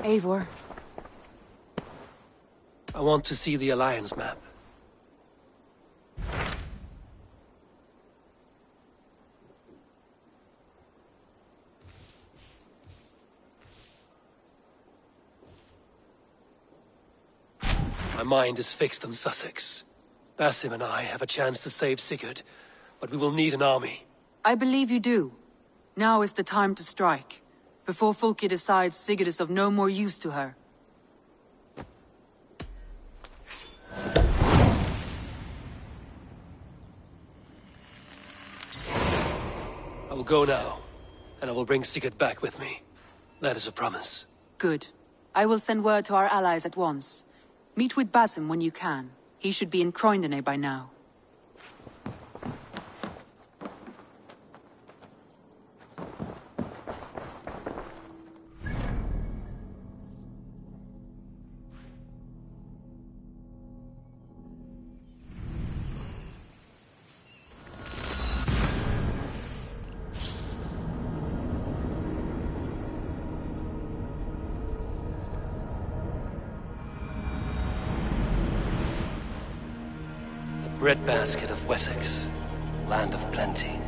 Eivor. I want to see the Alliance map. My mind is fixed on Sussex. Basim and I have a chance to save Sigurd, but we will need an army. I believe you do. Now is the time to strike, before Fulke decides Sigurd is of no more use to her. I will go now, and I will bring Sigurd back with me. That is a promise. Good. I will send word to our allies at once. Meet with Basim when you can. He should be in Croydon by now. Breadbasket of Wessex, land of plenty.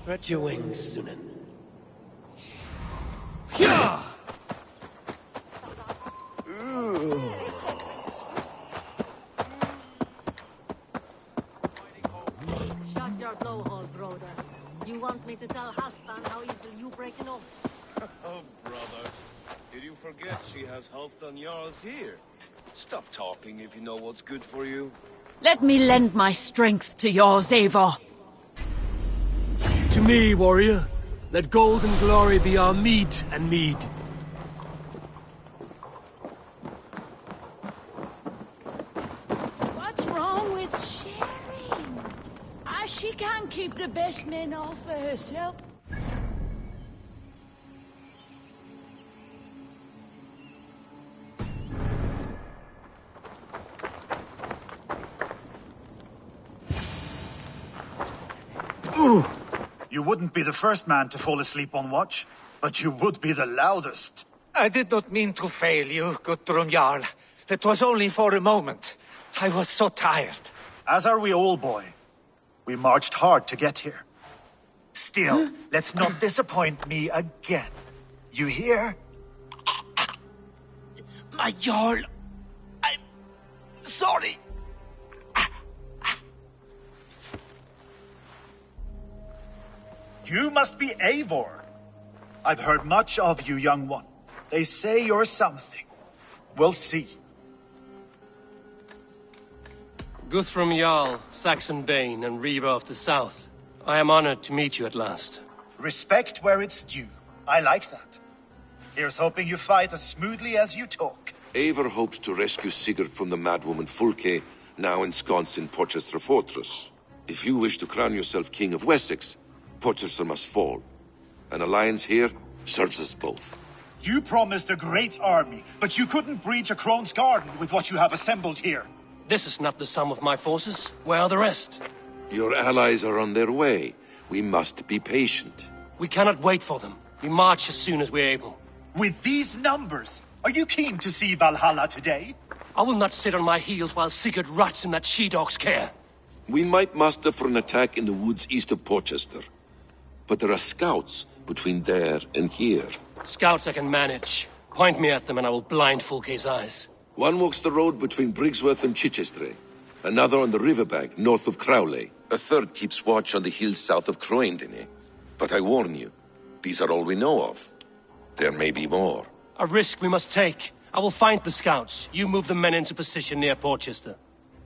Spread your wings, Sunan. Shut your blowhole, brother. You want me to tell Halfdan how easily you breaking up? Oh, brother. Did you forget she has Halfdan Jarl's here? Stop talking if you know what's good for you. Let me lend my strength to yours, Eivor. To me, warrior. Let gold and glory be our meat and mead. What's wrong with sharing? She can't keep the best men all for herself. Ooh. You wouldn't be the first man to fall asleep on watch, but you would be the loudest. I did not mean to fail you, Guthrum Jarl. It was only for a moment. I was so tired. As are we all, boy. We marched hard to get here. Still, let's not disappoint me again. You hear? My Jarl, I'm sorry. You must be Eivor. I've heard much of you, young one. They say you're something. We'll see. Guthrum Jarl, Saxon Bane, and Reaver of the South. I am honored to meet you at last. Respect where it's due. I like that. Here's hoping you fight as smoothly as you talk. Eivor hopes to rescue Sigurd from the madwoman Fulke, now ensconced in Porchester Fortress. If you wish to crown yourself King of Wessex, Porchester must fall. An alliance here serves us both. You promised a great army, but you couldn't breach a Crone's garden with what you have assembled here. This is not the sum of my forces. Where are the rest? Your allies are on their way. We must be patient. We cannot wait for them. We march as soon as we're able. With these numbers, are you keen to see Valhalla today? I will not sit on my heels while Sigurd rots in that she-dog's care. We might muster for an attack in the woods east of Porchester. But there are scouts between there and here. Scouts I can manage. Point me at them and I will blind Fulke's eyes. One walks the road between Briggsworth and Chichester. Another on the riverbank north of Crowley. A third keeps watch on the hills south of Croendene. But I warn you, these are all we know of. There may be more. A risk we must take. I will find the scouts. You move the men into position near Porchester.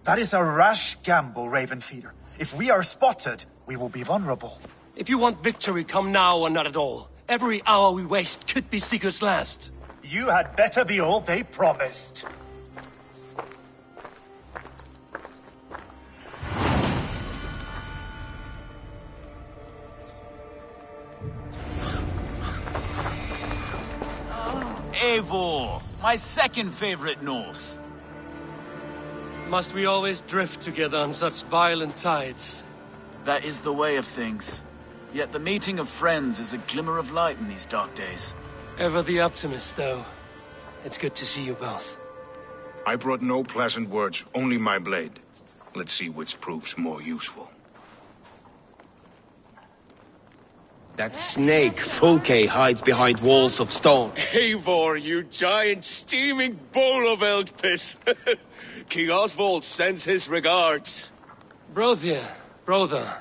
That is a rash gamble, Ravenfeeder. If we are spotted, we will be vulnerable. If you want victory, come now or not at all. Every hour we waste could be Sigurd's last. You had better be all they promised. Eivor, my second favorite Norse. Must we always drift together on such violent tides? That is the way of things. Yet the meeting of friends is a glimmer of light in these dark days. Ever the optimist, though. It's good to see you both. I brought no pleasant words, only my blade. Let's see which proves more useful. That snake, Fulke, hides behind walls of stone. Eivor, you giant steaming bowl of elk piss. King Oswald sends his regards. Brothia, brother.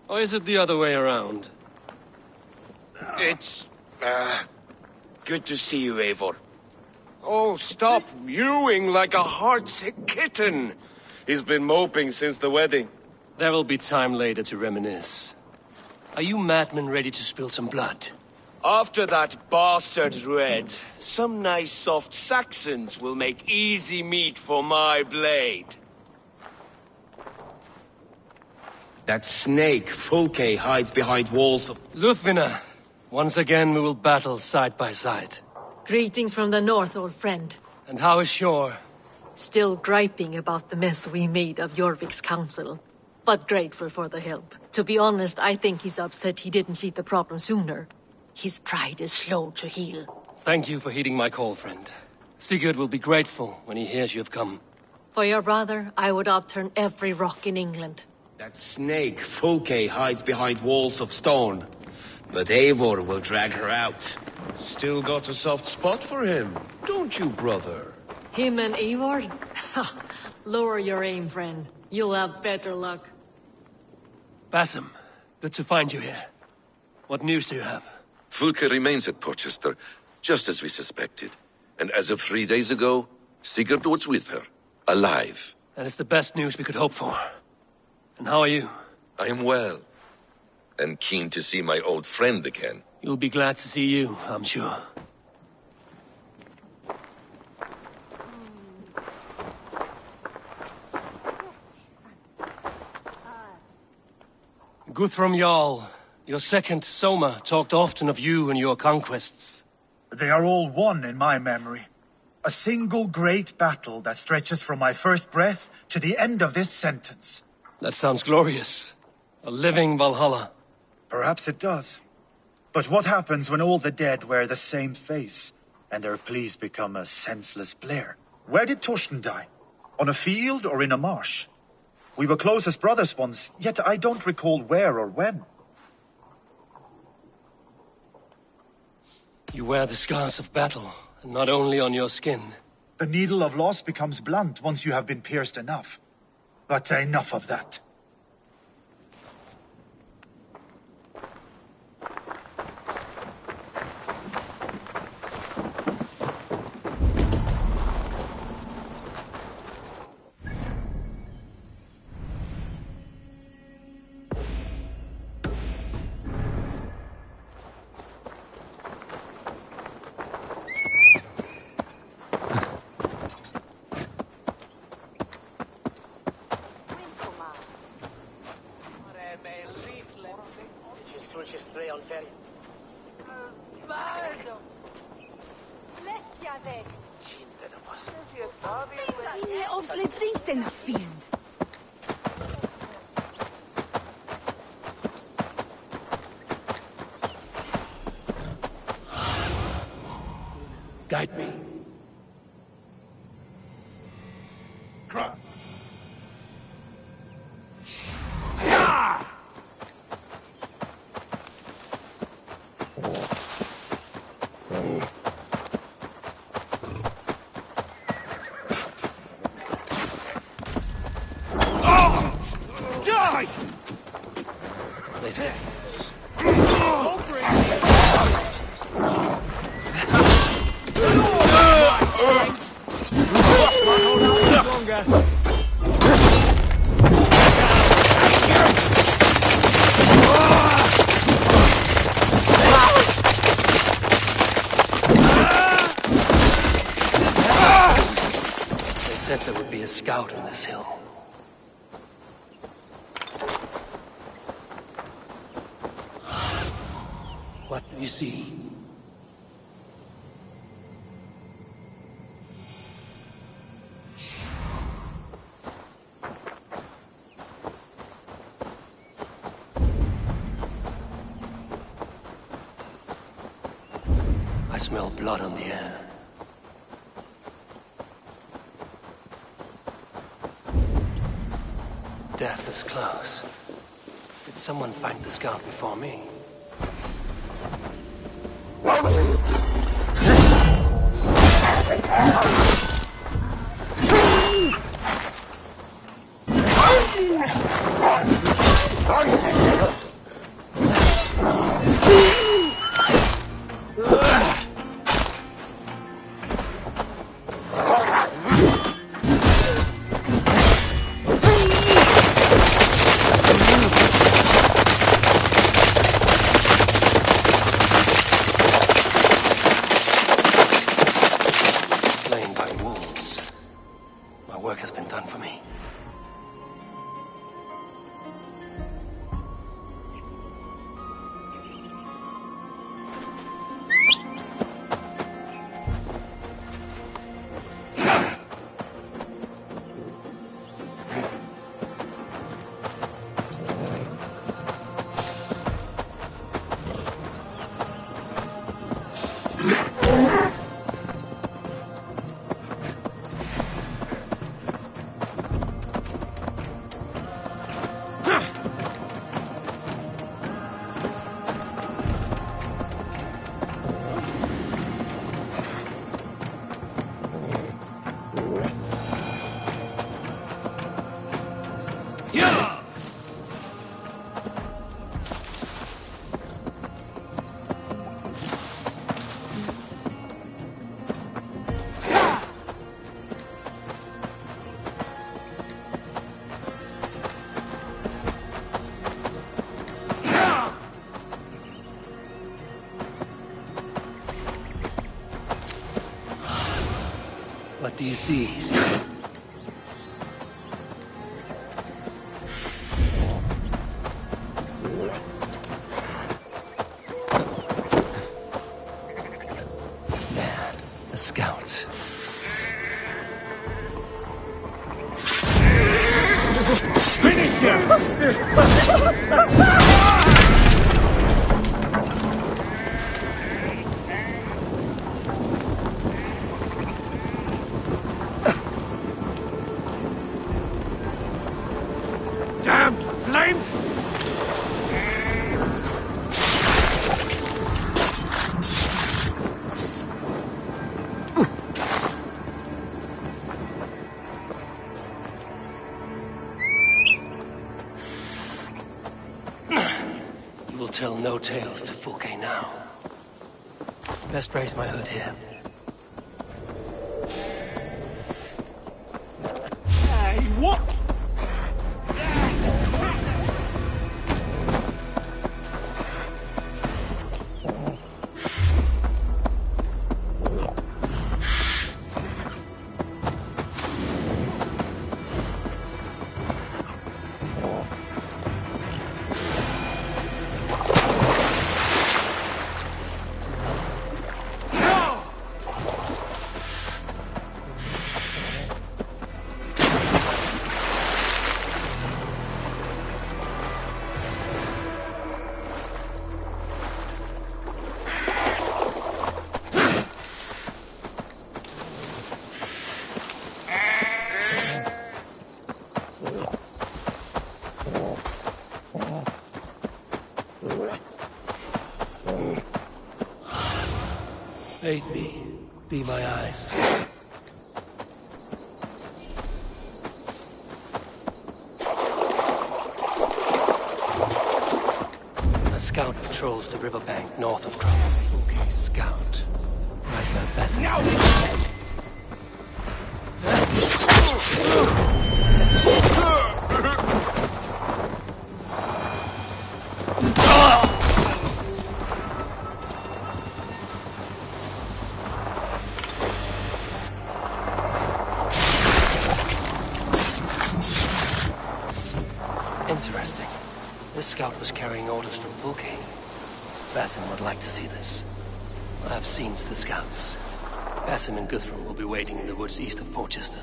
Or is it the other way around? It's, good to see you, Eivor. Oh, stop mewing like a heartsick kitten. He's been moping since the wedding. There will be time later to reminisce. Are you madmen ready to spill some blood? After that bastard Red, some nice soft Saxons will make easy meat for my blade. That snake, Fulke, hides behind walls of... Lúthvina, once again we will battle side by side. Greetings from the north, old friend. And how is Shore? Still griping about the mess we made of Jorvik's council. But grateful for the help. To be honest, I think he's upset he didn't see the problem sooner. His pride is slow to heal. Thank you for heeding my call, friend. Sigurd will be grateful when he hears you have come. For your brother, I would upturn every rock in England. That snake, Fulke, hides behind walls of stone. But Eivor will drag her out. Still got a soft spot for him, don't you, brother? Him and Eivor? Lower your aim, friend. You'll have better luck. Basim, good to find you here. What news do you have? Fulke remains at Porchester, just as we suspected. And as of 3 days ago, Sigurd was with her, alive. That is the best news we could hope for. And how are you? I am well, and keen to see my old friend again. You'll be glad to see you, I'm sure. Guthrum Jarl, your second Soma, talked often of you and your conquests. They are all one in my memory. A single great battle that stretches from my first breath to the end of this sentence. That sounds glorious. A living Valhalla. Perhaps it does. But what happens when all the dead wear the same face, and their pleas become a senseless blare? Where did Torsten die? On a field or in a marsh? We were close as brothers once, yet I don't recall where or when. You wear the scars of battle, and not only on your skin. The needle of loss becomes blunt once you have been pierced enough. But enough of that. stray on ferry. Obviously drink fiend. Guide me. Cry. Die! Listen. They said there would be a scout on this hill. What do you see? I smell blood on the air. Death is close. Did someone find the scout before me? Slain by wolves. My work has been done for me. What do you see? There, a scout. Finish him! Damn flames! You will tell no tales to Fulke now. Best raise my hood here. Hey, what? Aid me. Be my eyes. A scout patrols the riverbank north of Crowley. Okay, scout. Right where Basim said. Interesting. This scout was carrying orders from Fulke. Basim would like to see this. I have seen to the scouts. Basim and Guthrum will be waiting in the woods east of Portchester.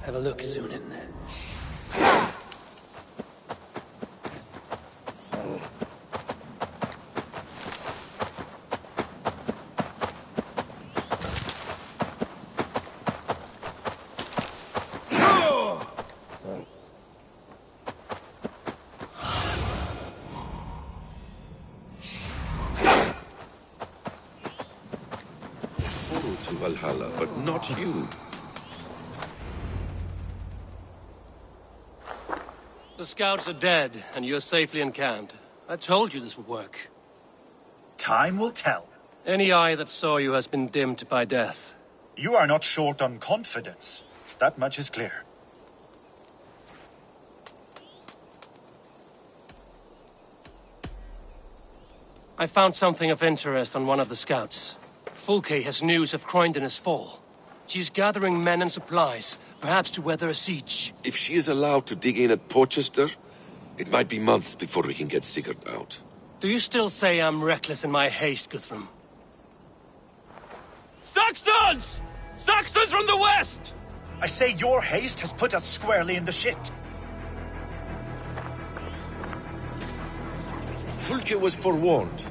Have a look, Sunan. To Valhalla, but not you. The scouts are dead, and you're safely encamped. I told you this would work. Time will tell. Any eye that saw you has been dimmed by death. You are not short on confidence. That much is clear. I found something of interest on one of the scouts. Fulke has news of Croydon's fall. She's gathering men and supplies, perhaps to weather a siege. If she is allowed to dig in at Portchester, it might be months before we can get Sigurd out. Do you still say I'm reckless in my haste, Guthrum? Saxons! Saxons from the west! I say your haste has put us squarely in the shit. Fulke was forewarned.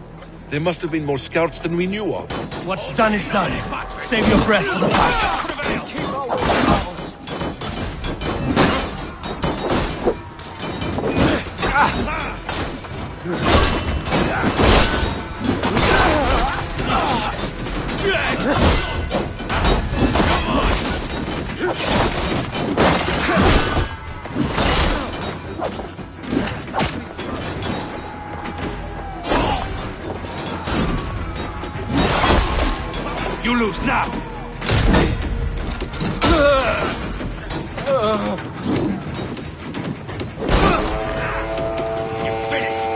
There must have been more scouts than we knew of. What's done is done. Save your breath for the fight. You lose now! You're finished!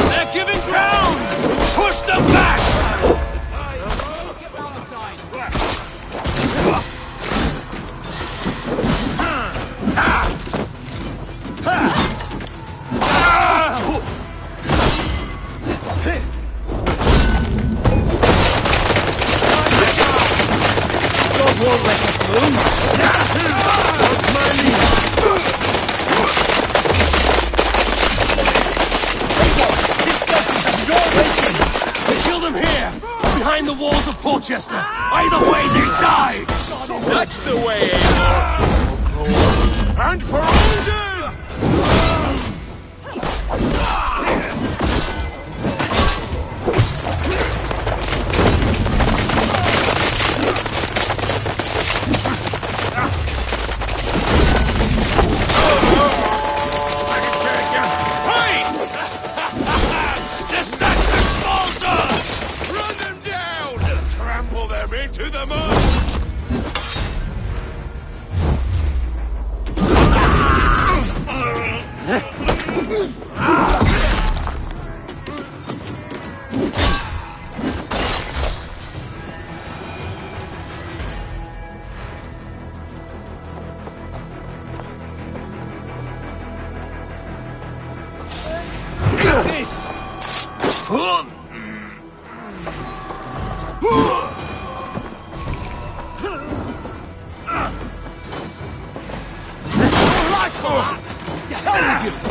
They're giving ground! Push them back! Won't let us They killed him here, behind the walls of Portchester. Either way, they died. That's the way, Eivor! And for Odin! Run them down! Trample them into the mud! To hell with you!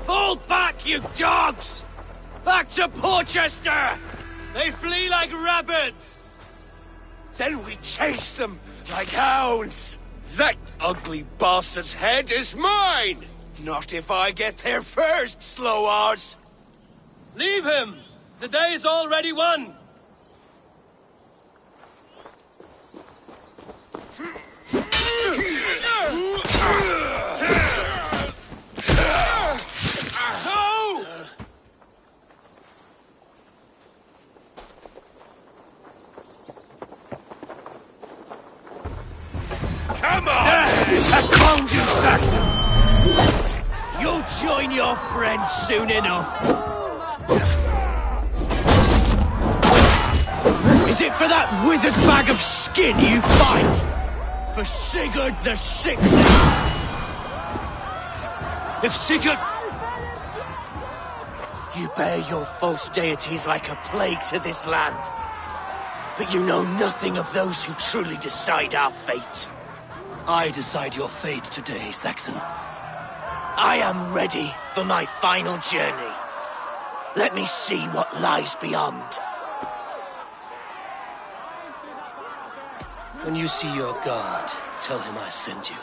Fall back, you dogs! Back to Porchester! They flee like rabbits! Then we chase them like hounds! That ugly bastard's head is mine! Not if I get there first, slow-arse! Leave him! The day is already won! Come on! I found you, Saxon! You'll join your friends soon enough. Is it for that withered bag of skin you fight? For Sigurd the Sixth? If Sigurd... You bear your false deities like a plague to this land. But you know nothing of those who truly decide our fate. I decide your fate today, Saxon. I am ready for my final journey. Let me see what lies beyond. When you see your god, tell him I sent you.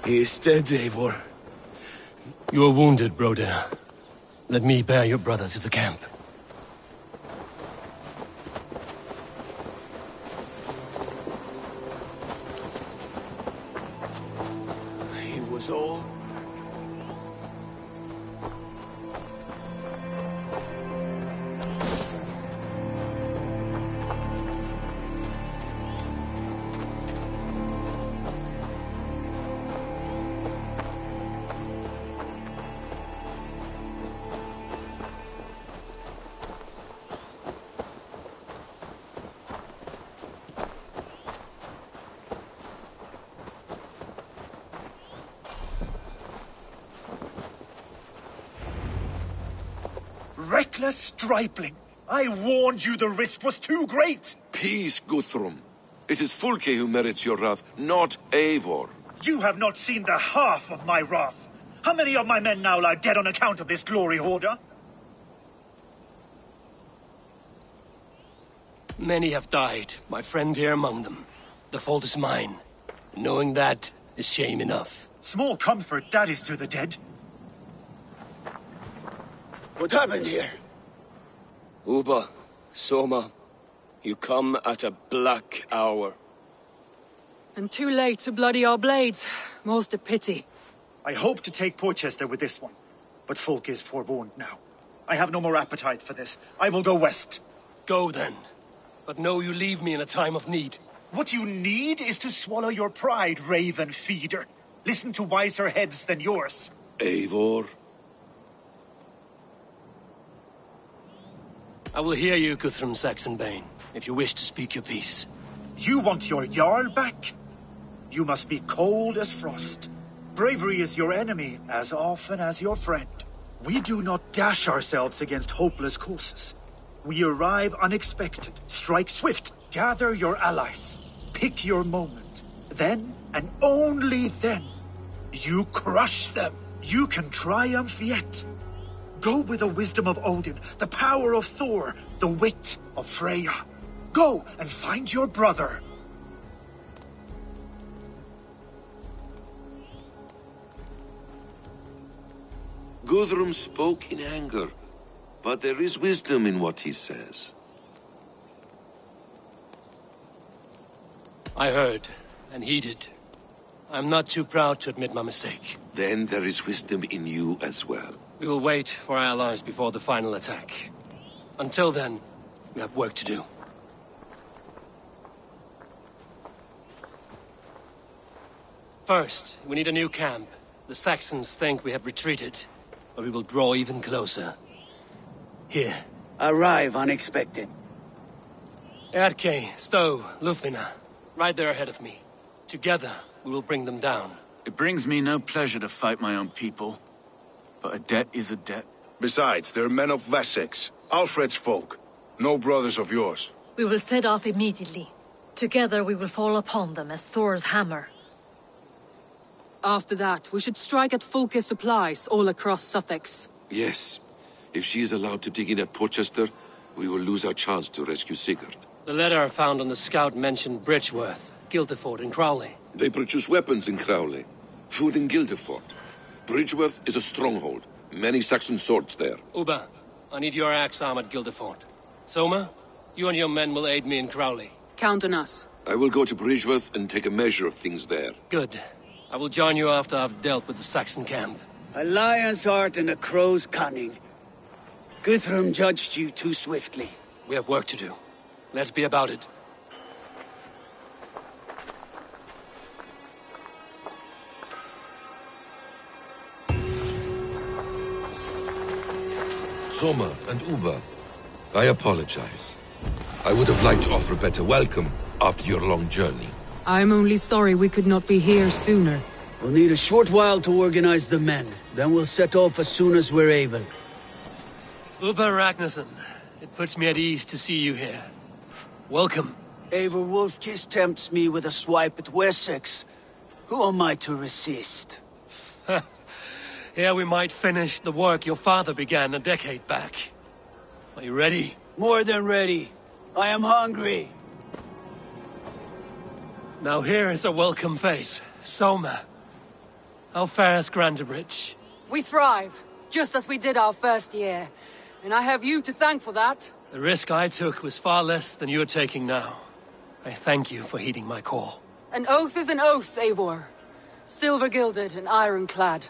He is dead, Eivor. You are wounded, Broder. Let me bear your brother to the camp. He was all... Reckless stripling! I warned you the risk was too great! Peace, Guthrum. It is Fulke who merits your wrath, not Eivor. You have not seen the half of my wrath. How many of my men now lie dead on account of this glory hoarder? Many have died, my friend here among them. The fault is mine. Knowing that is shame enough. Small comfort that is to the dead. What happened here? Uba, Soma, you come at a black hour. And too late to bloody our blades. More's a pity. I hope to take Porchester with this one, but Folk is forewarned now. I have no more appetite for this. I will go west. Go then. But know you leave me in a time of need. What you need is to swallow your pride, raven feeder. Listen to wiser heads than yours. Eivor? I will hear you, Guthrum Saxonbane, if you wish to speak your piece. You want your Jarl back? You must be cold as frost. Bravery is your enemy as often as your friend. We do not dash ourselves against hopeless courses. We arrive unexpected, strike swift, gather your allies, pick your moment. Then, and only then, you crush them. You can triumph yet. Go with the wisdom of Odin, the power of Thor, the wit of Freya. Go and find your brother. Guthrum spoke in anger, but there is wisdom in what he says. I heard and heeded. I'm not too proud to admit my mistake. Then there is wisdom in you as well. We will wait for our allies before the final attack. Until then, we have work to do. First, we need a new camp. The Saxons think we have retreated, but we will draw even closer. Here. Arrive unexpected. Erke, Stowe, Lufina. Right there ahead of me. Together, we will bring them down. It brings me no pleasure to fight my own people. But a debt is a debt. Besides, they're men of Wessex, Alfred's folk. No brothers of yours. We will set off immediately. Together we will fall upon them as Thor's hammer. After that, we should strike at Fulke's supplies all across Sussex. Yes. If she is allowed to dig in at Portchester, we will lose our chance to rescue Sigurd. The letter found on the scout mentioned Bridgeworth, Guildeford, and Crowley. They produce weapons in Crowley, food in Guildeford. Bridgeworth is a stronghold. Many Saxon swords there. Uba, I need your axe arm at Guildeford. Soma, you and your men will aid me in Crowley. Count on us. I will go to Bridgeworth and take a measure of things there. Good. I will join you after I've dealt with the Saxon camp. A lion's heart and a crow's cunning. Guthrum judged you too swiftly. We have work to do. Let's be about it. Soma and Uba, I apologize. I would have liked to offer a better welcome after your long journey. I'm only sorry we could not be here sooner. We'll need a short while to organize the men. Then we'll set off as soon as we're able. Uba Ragnarsson, it puts me at ease to see you here. Welcome. Eivor Wolfkiss tempts me with a swipe at Wessex. Who am I to resist? Here we might finish the work your father began a decade back. Are you ready? More than ready. I am hungry. Now here is a welcome face. Soma. How fares Grantebridge? We thrive, just as we did our first year. And I have you to thank for that. The risk I took was far less than you're taking now. I thank you for heeding my call. An oath is an oath, Eivor. Silver-gilded and ironclad.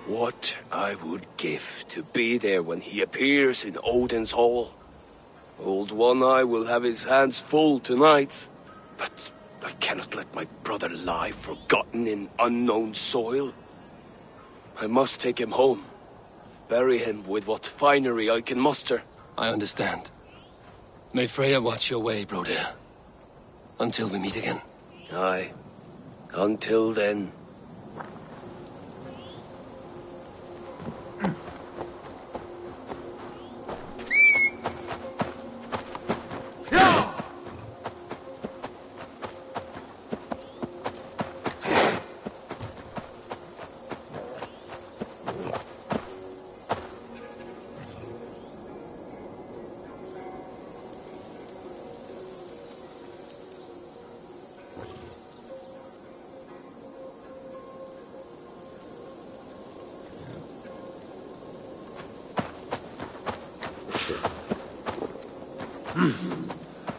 What I would give to be there when he appears in Odin's hall. Old One-Eye will have his hands full tonight. But I cannot let my brother lie forgotten in unknown soil. I must take him home. Bury him with what finery I can muster. I understand. May Freya watch your way, Broder. Until we meet again. Aye. Until then.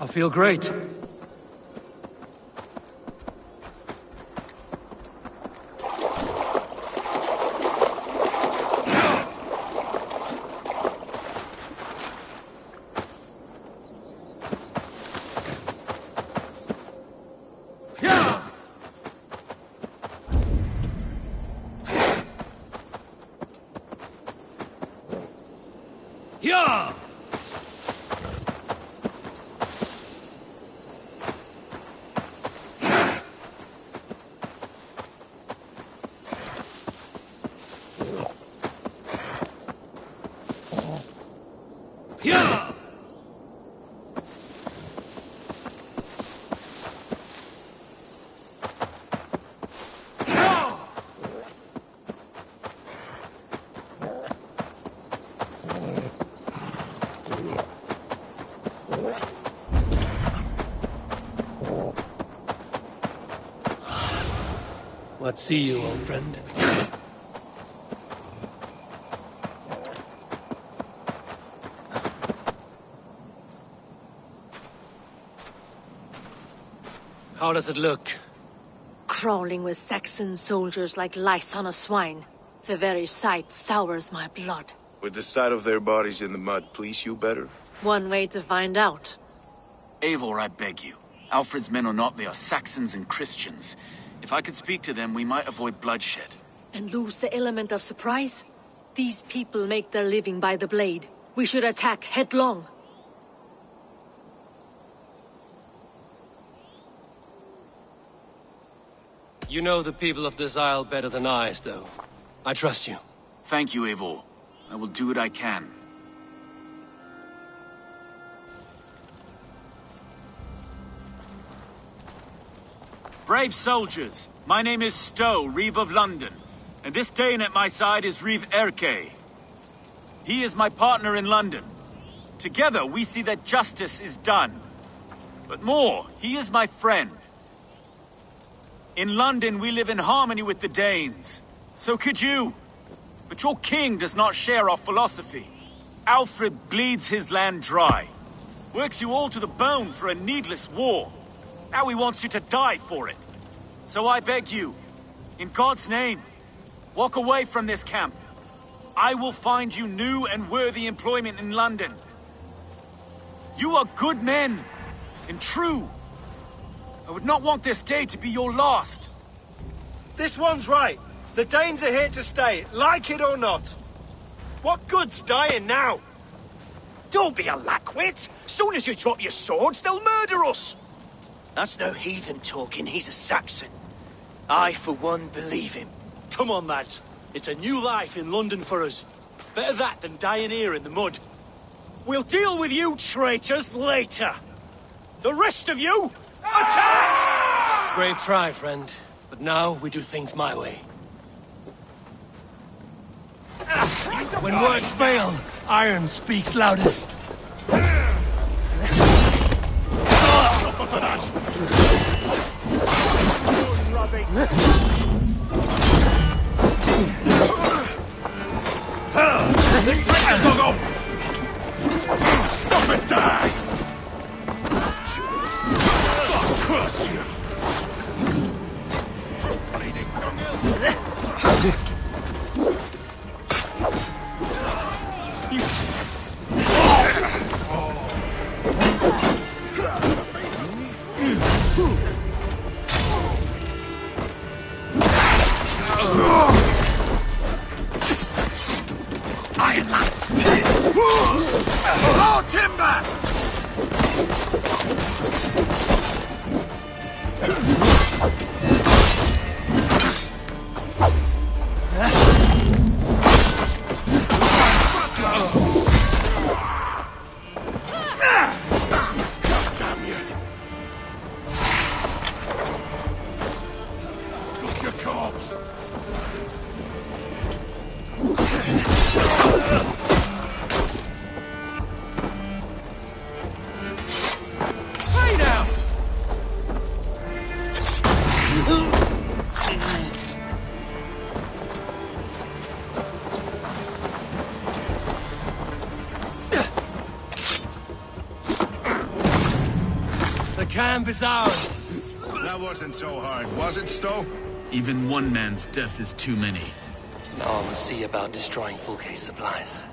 I feel great. Yeah! Yeah! What see you, old friend? How does it look? Crawling with Saxon soldiers like lice on a swine. The very sight sours my blood. Would the sight of their bodies in the mud please you better? One way to find out. Eivor, I beg you. Alfred's men or not, they are Saxons and Christians. If I could speak to them, we might avoid bloodshed. And lose the element of surprise? These people make their living by the blade. We should attack headlong. You know the people of this isle better than I, Stowe. I trust you. Thank you, Eivor. I will do what I can. Brave soldiers, my name is Stowe, Reeve of London, and this Dane at my side is Reeve Erke. He is my partner in London. Together we see that justice is done. But more, he is my friend. In London we live in harmony with the Danes. So could you. But your king does not share our philosophy. Alfred bleeds his land dry. Works you all to the bone for a needless war. Now he wants you to die for it. So I beg you, in God's name, walk away from this camp. I will find you new and worthy employment in London. You are good men, and true. I would not want this day to be your last. This one's right. The Danes are here to stay, like it or not. What good's dying now? Don't be a lackwit. Soon as you drop your swords, they'll murder us. That's no heathen talking, he's a Saxon. I, for one, believe him. Come on, lads. It's a new life in London for us. Better that than dying here in the mud. We'll deal with you traitors later. The rest of you, attack! Brave try, friend. But now we do things my way. When words fail, iron speaks loudest. Stop it, die! Iron Lance! Oh, timber! Damn you! Look your corpse! Hey now! The camp is ours. That wasn't so hard, was it, Stowe? Even one man's death is too many. Now I must see about destroying Fulke's supplies.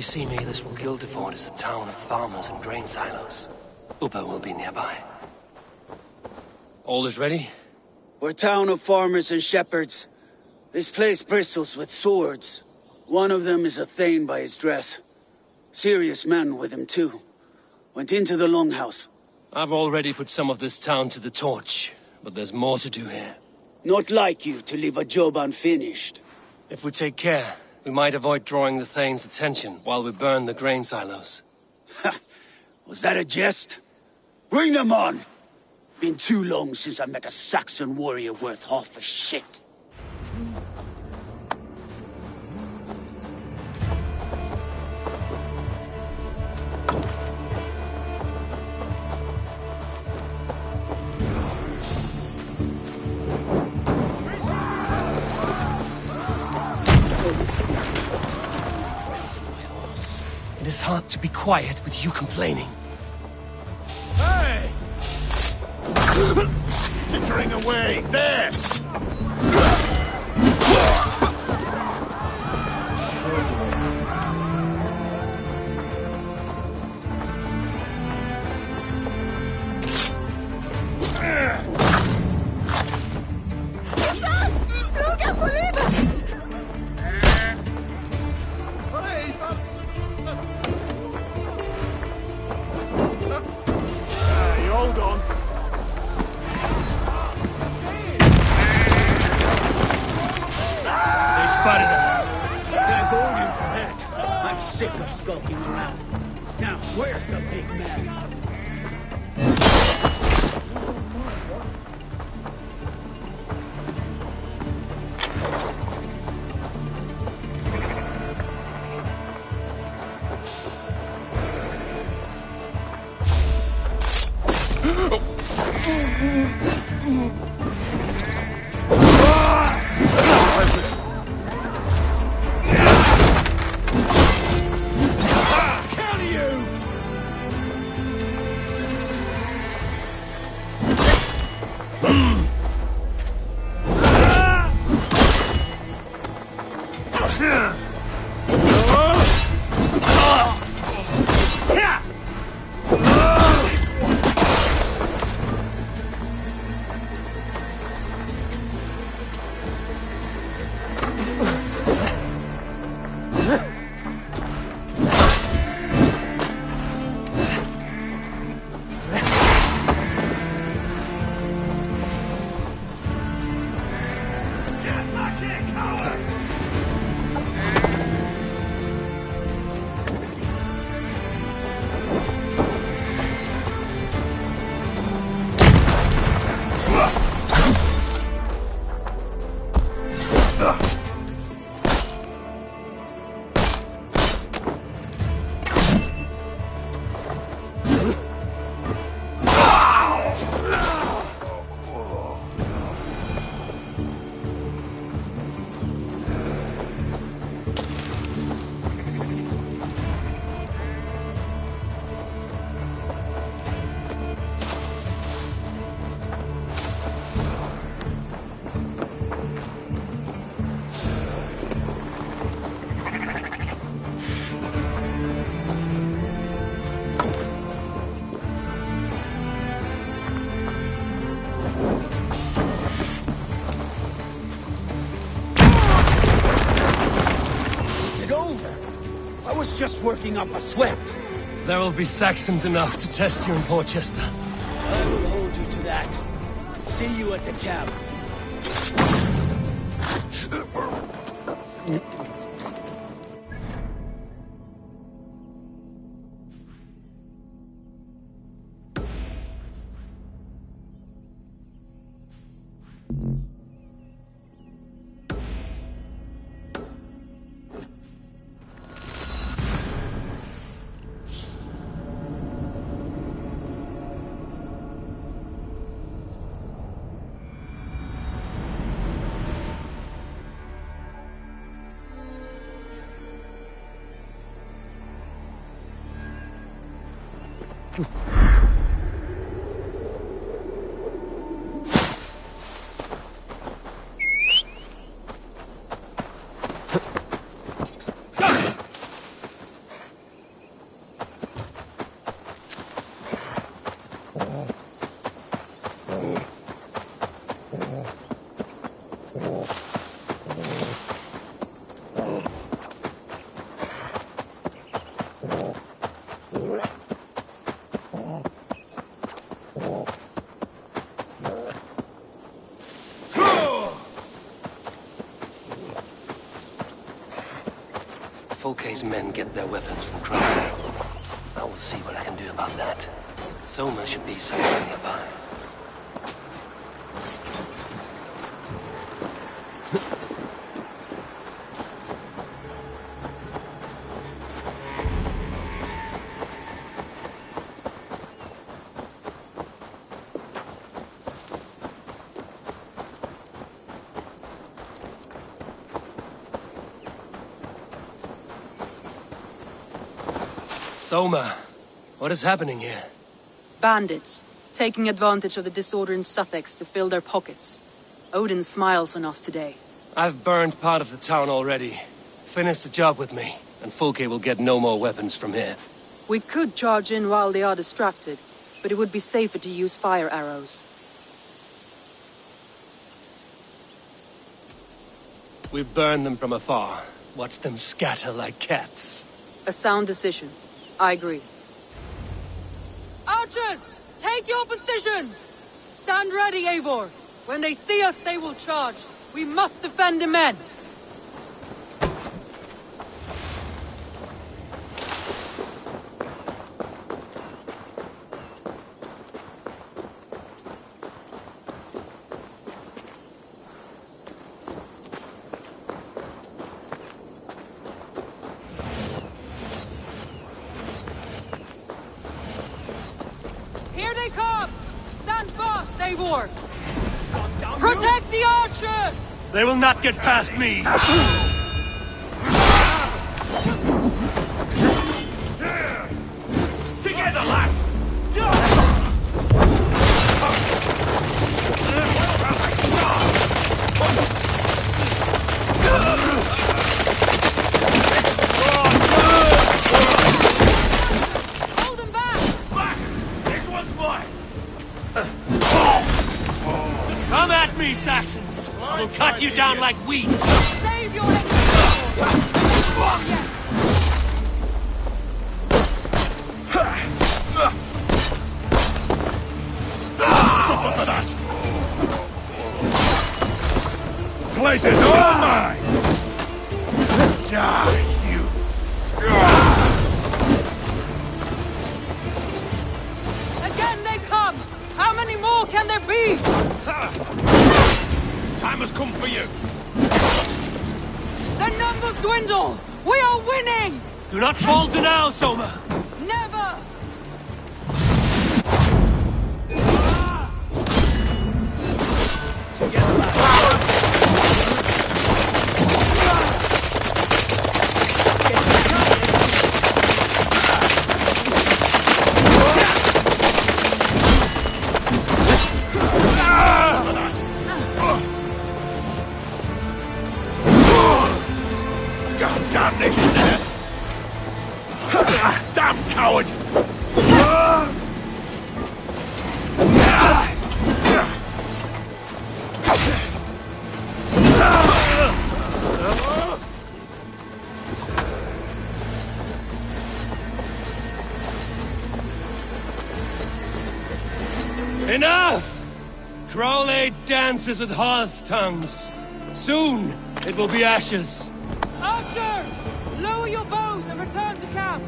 they see me, this will Guildeford is a town of farmers and grain silos. Uber will be nearby. All is ready? We're a town of farmers and shepherds. This place bristles with swords. One of them is a Thane by his dress. Serious man with him too. Went into the longhouse. I've already put some of this town to the torch, but there's more to do here. Not like you to leave a job unfinished. If we take care, we might avoid drawing the Thane's attention while we burn the grain silos. Ha! Was that a jest? Bring them on! Been too long since I met a Saxon warrior worth half a shit. It is hard to be quiet with you complaining. Hey! Skittering away! There! Hold on. They spotted us. Can't hold him for that. I'm sick of skulking around. Now, where's the big man? Just working up a sweat. There will be Saxons enough to test you in Portchester. I will hold you to that. See you at the camp. Fulke's men get their weapons from Crowley. I will see what I can do about that. Soma should be somewhere nearby. Soma, what is happening here? Bandits, taking advantage of the disorder in Sussex to fill their pockets. Odin smiles on us today. I've burned part of the town already. Finish the job with me, and Fulke will get no more weapons from here. We could charge in while they are distracted, but it would be safer to use fire arrows. We burn them from afar. Watch them scatter like cats. A sound decision. I agree. Archers! Take your positions! Stand ready, Eivor! When they see us, they will charge. We must defend the men! Here they come! Stand fast, Eivor! Protect the archers! They will not get past me! Together, lads! Hold them back! Back! This one's mine! Come at me, Saxons! I will cut you down like wheat! Save your enemies! Suffer for that! The place is all mine! Die, you! Again they come! How many more can there be? Time has come for you! The numbers dwindle! We are winning! Do not falter now, Soma! Never! God damn this sinner! Damn coward! Enough! Crowley dances with hearth tongues. Soon, it will be ashes. Archers! Lower your bows and return to camp!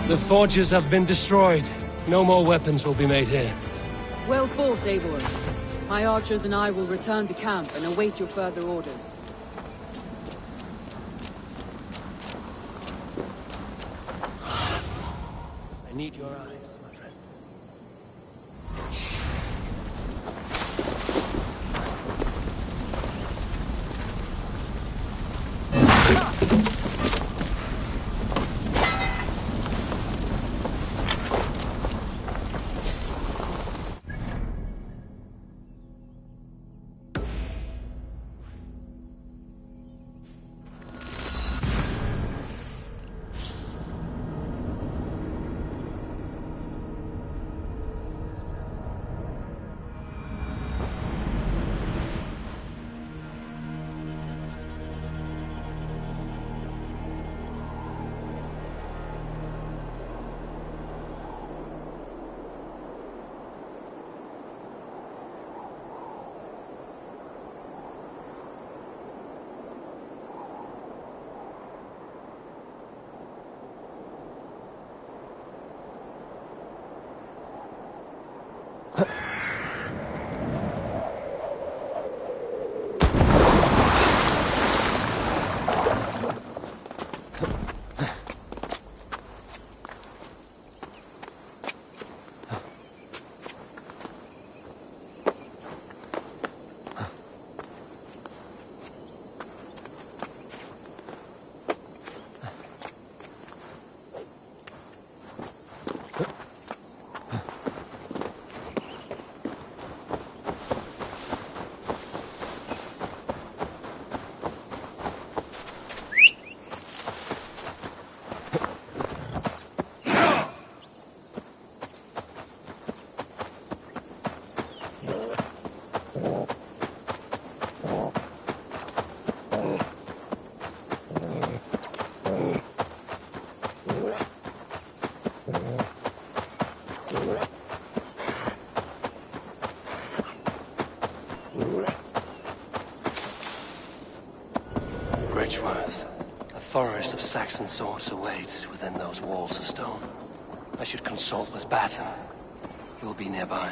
The forges have been destroyed. No more weapons will be made here. Well fought, Eivor. My archers and I will return to camp and await your further orders. I need your eyes, my friend. Bridgeworth. A forest of Saxon swords awaits within those walls of stone. I should consult with Basim. He will be nearby.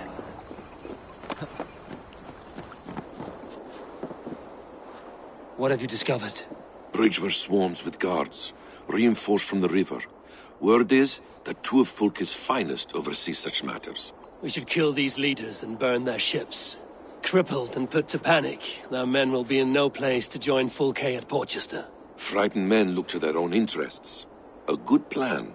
What have you discovered? Bridgeworth swarms with guards, reinforced from the river. Word is that two of Fulke's finest oversee such matters. We should kill these leaders and burn their ships. Crippled and put to panic, their men will be in no place to join Fulke at Portchester. Frightened men look to their own interests. A good plan.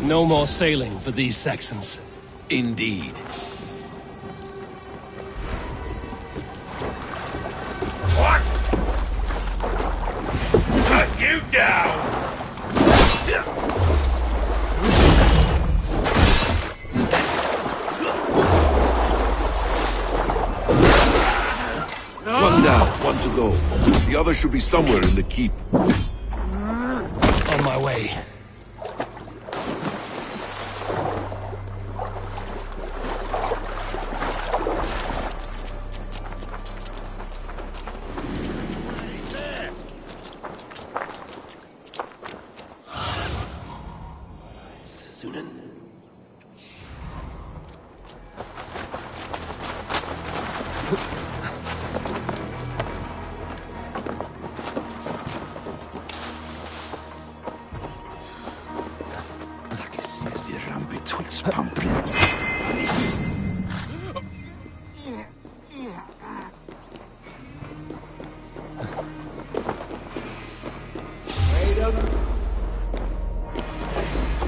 No more sailing for these Saxons. Indeed. What? Cut you down! One down, one to go. The other should be somewhere in the keep. On my way.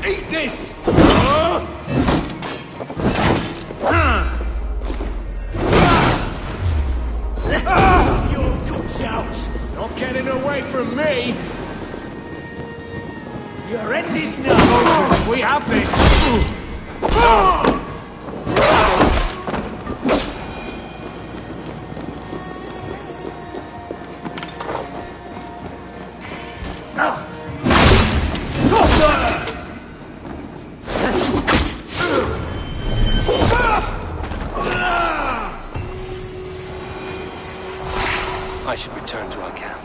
Eat this! Your guts out! Not getting away from me! Your end is now! We have this! I should return to our camp.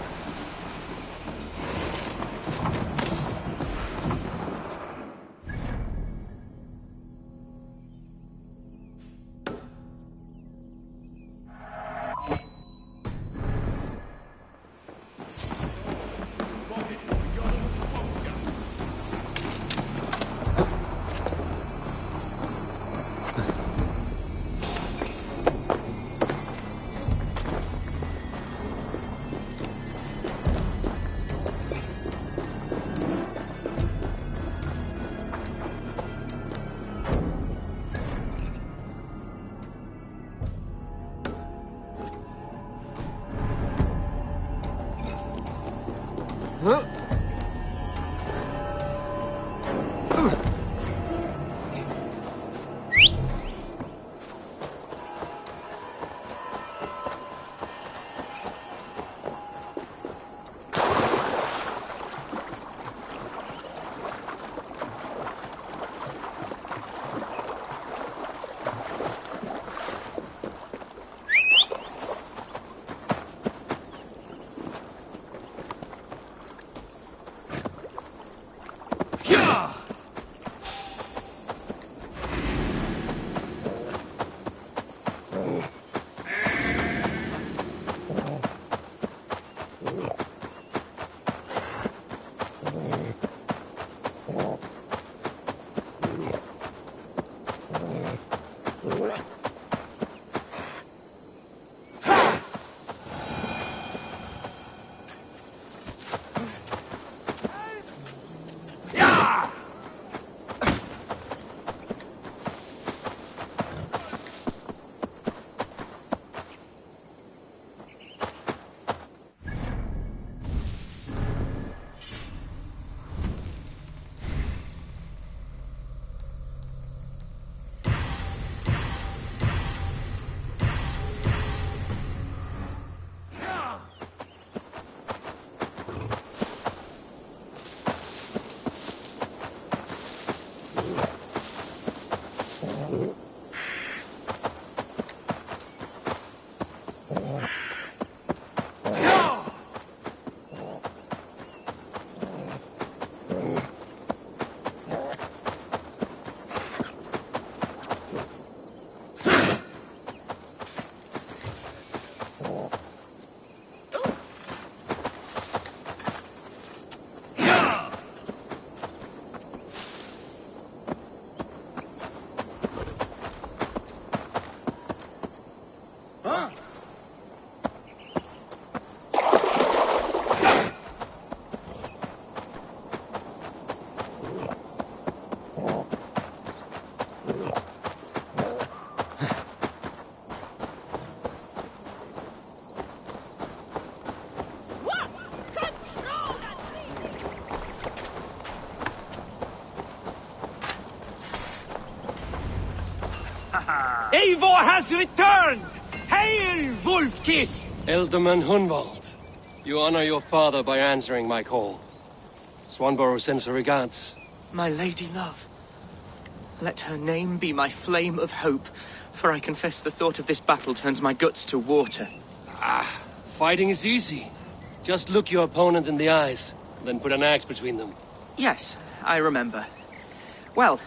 Eivor has returned! Hail, Wolf-Kissed! Elderman Hunwald, you honor your father by answering my call. Swanborough sends her regards. My lady love. Let her name be my flame of hope, for I confess the thought of this battle turns my guts to water. Fighting is easy. Just look your opponent in the eyes, then put an axe between them. Yes, I remember. Well,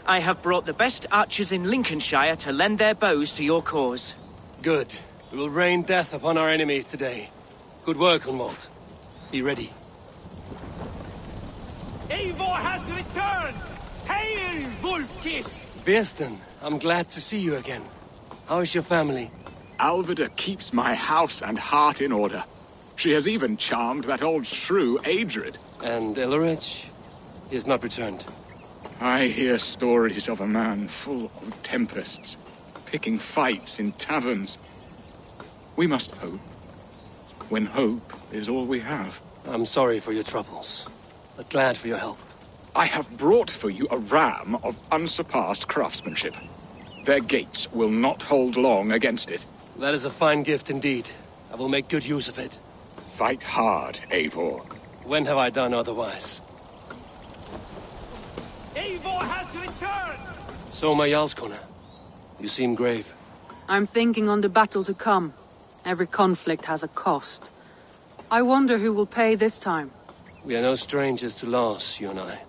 I have brought the best archers in Lincolnshire to lend their bows to your cause. Good. We will rain death upon our enemies today. Good work, Hunwald. Be ready. Eivor has returned! Hail, Wolf-Kissed! Birsten, I'm glad to see you again. How is your family? Alvida keeps my house and heart in order. She has even charmed that old shrew, Adred. And Ellerich? He has not returned. I hear stories of a man full of tempests, picking fights in taverns. We must hope, when hope is all we have. I'm sorry for your troubles, but glad for your help. I have brought for you a ram of unsurpassed craftsmanship. Their gates will not hold long against it. That is a fine gift indeed. I will make good use of it. Fight hard, Eivor. When have I done otherwise? Eivor has returned! Soma Jarlskona, you seem grave. I'm thinking on the battle to come. Every conflict has a cost. I wonder who will pay this time. We are no strangers to loss, you and I.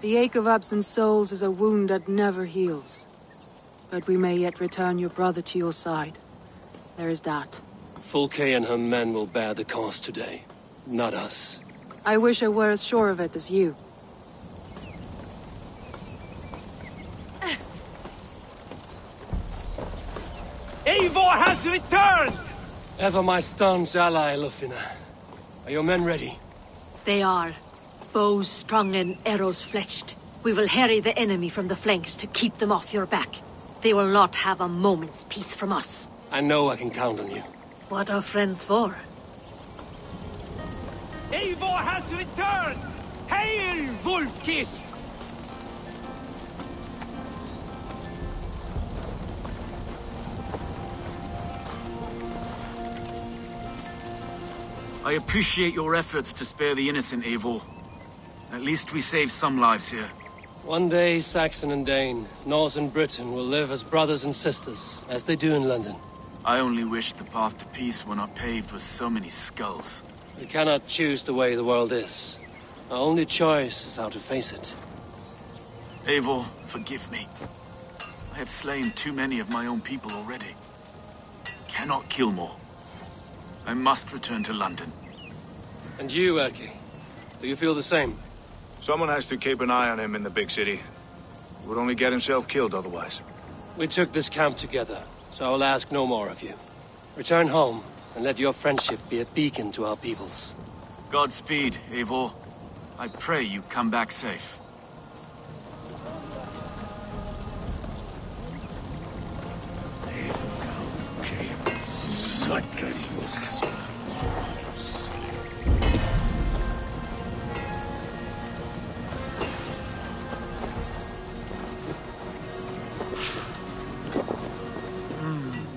The ache of absent souls is a wound that never heals. But we may yet return your brother to your side. There is that. Fulke and her men will bear the cost today, not us. I wish I were as sure of it as you. Eivor has returned! Ever my staunch ally, Lufina. Are your men ready? They are. Bows strung and arrows fletched. We will harry the enemy from the flanks to keep them off your back. They will not have a moment's peace from us. I know I can count on you. What are friends for? Eivor has returned! Hail, Wolf-Kissed! I appreciate your efforts to spare the innocent, Eivor. At least we saved some lives here. One day, Saxon and Dane, Norse and Briton will live as brothers and sisters, as they do in London. I only wish the path to peace were not paved with so many skulls. We cannot choose the way the world is. Our only choice is how to face it. Eivor, forgive me. I have slain too many of my own people already. Cannot kill more. I must return to London. And you, Erki? Do you feel the same? Someone has to keep an eye on him in the big city. He would only get himself killed otherwise. We took this camp together, so I will ask no more of you. Return home, and let your friendship be a beacon to our peoples. Godspeed, Eivor. I pray you come back safe.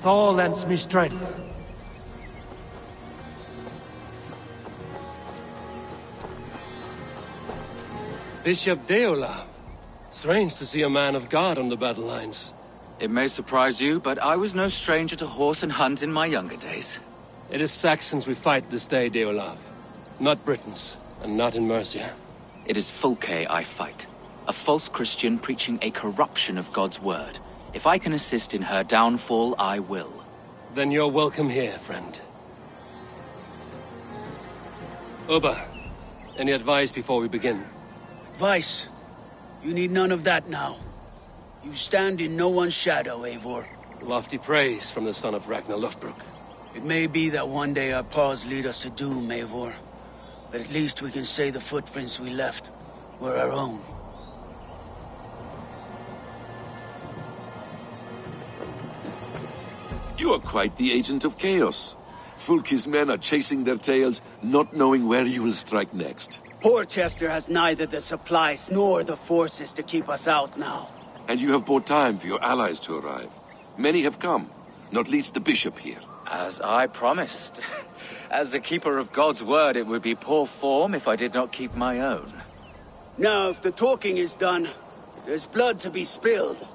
Thor lends me strength. Bishop Deolav. Strange to see a man of God on the battle lines. It may surprise you, but I was no stranger to horse and hunt in my younger days. It is Saxons we fight this day, Deolav. Not Britons, and not in Mercia. It is Fulke I fight. A false Christian preaching a corruption of God's word. If I can assist in her downfall, I will. Then you're welcome here, friend. Uber, any advice before we begin? Vice. You need none of that now. You stand in no one's shadow, Eivor. Lofty praise from the son of Ragnar Lothbrok. It may be that one day our paths lead us to doom, Eivor. But at least we can say the footprints we left were our own. You are quite the agent of chaos. Fulke's men are chasing their tails, not knowing where you will strike next. Porchester has neither the supplies nor the forces to keep us out now. And you have bought time for your allies to arrive. Many have come, not least the bishop here. As I promised. As the keeper of God's word, it would be poor form if I did not keep my own. Now, if the talking is done, there's blood to be spilled.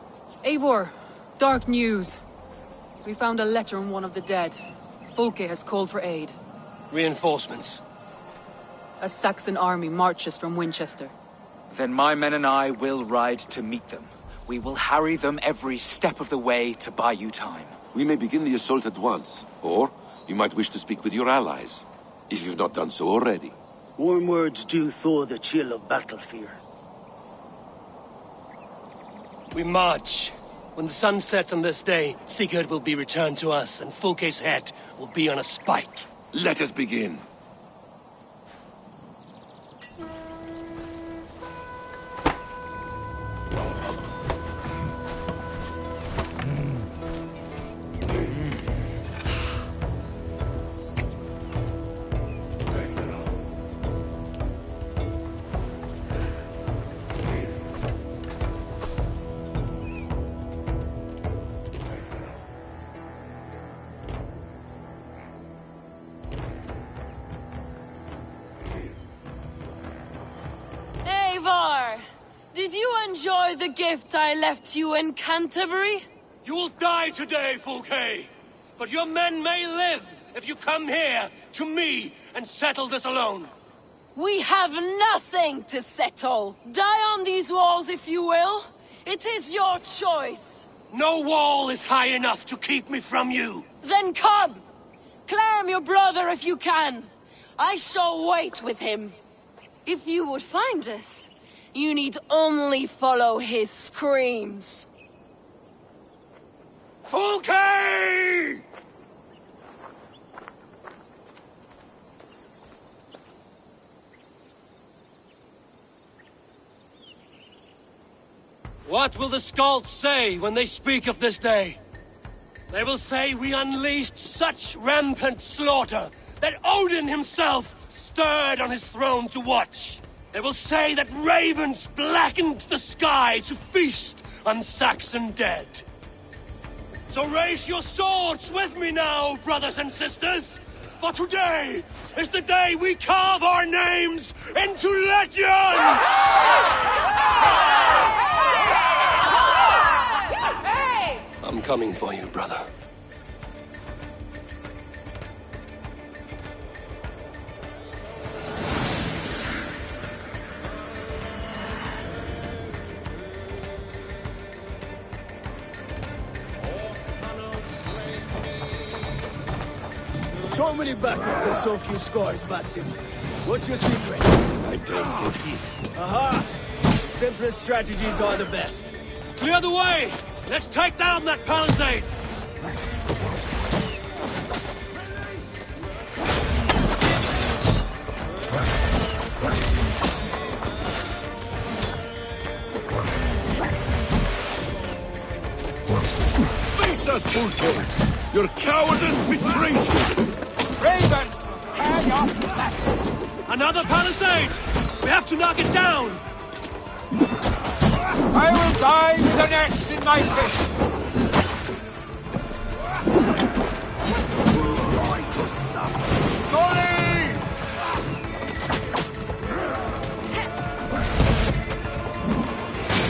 Eivor, dark news. We found a letter from one of the dead. Fulke has called for aid. Reinforcements. A Saxon army marches from Winchester. Then my men and I will ride to meet them. We will harry them every step of the way to buy you time. We may begin the assault at once, or you might wish to speak with your allies, if you've not done so already. Warm words do thaw the chill of battle fear. We march. When the sun sets on this day, Sigurd will be returned to us, and Fulke's head will be on a spike. Let us begin. Eivor! Did you enjoy the gift I left you in Canterbury? You will die today, Fulke! But your men may live if you come here, to me, and settle this alone. We have nothing to settle. Die on these walls if you will. It is your choice. No wall is high enough to keep me from you. Then come! Claim your brother if you can. I shall wait with him. If you would find us, you need only follow his screams. Fulke! What will the Skalds say when they speak of this day? They will say we unleashed such rampant slaughter that Odin himself stirred on his throne to watch. They will say that ravens blackened the sky to feast on Saxon dead. So raise your swords with me now, brothers and sisters, for today is the day we carve our names into legend! I'm coming for you, brother. So many battles and so few scores, Basim. What's your secret? I don't get hit. Aha! The simplest strategies are the best. Clear the way! Let's take down that palisade! Face us, Fulke! Your cowardice betrays you! Ravens! Tear your flesh! Another palisade! We have to knock it down! I will die with an axe in my fist! Golly!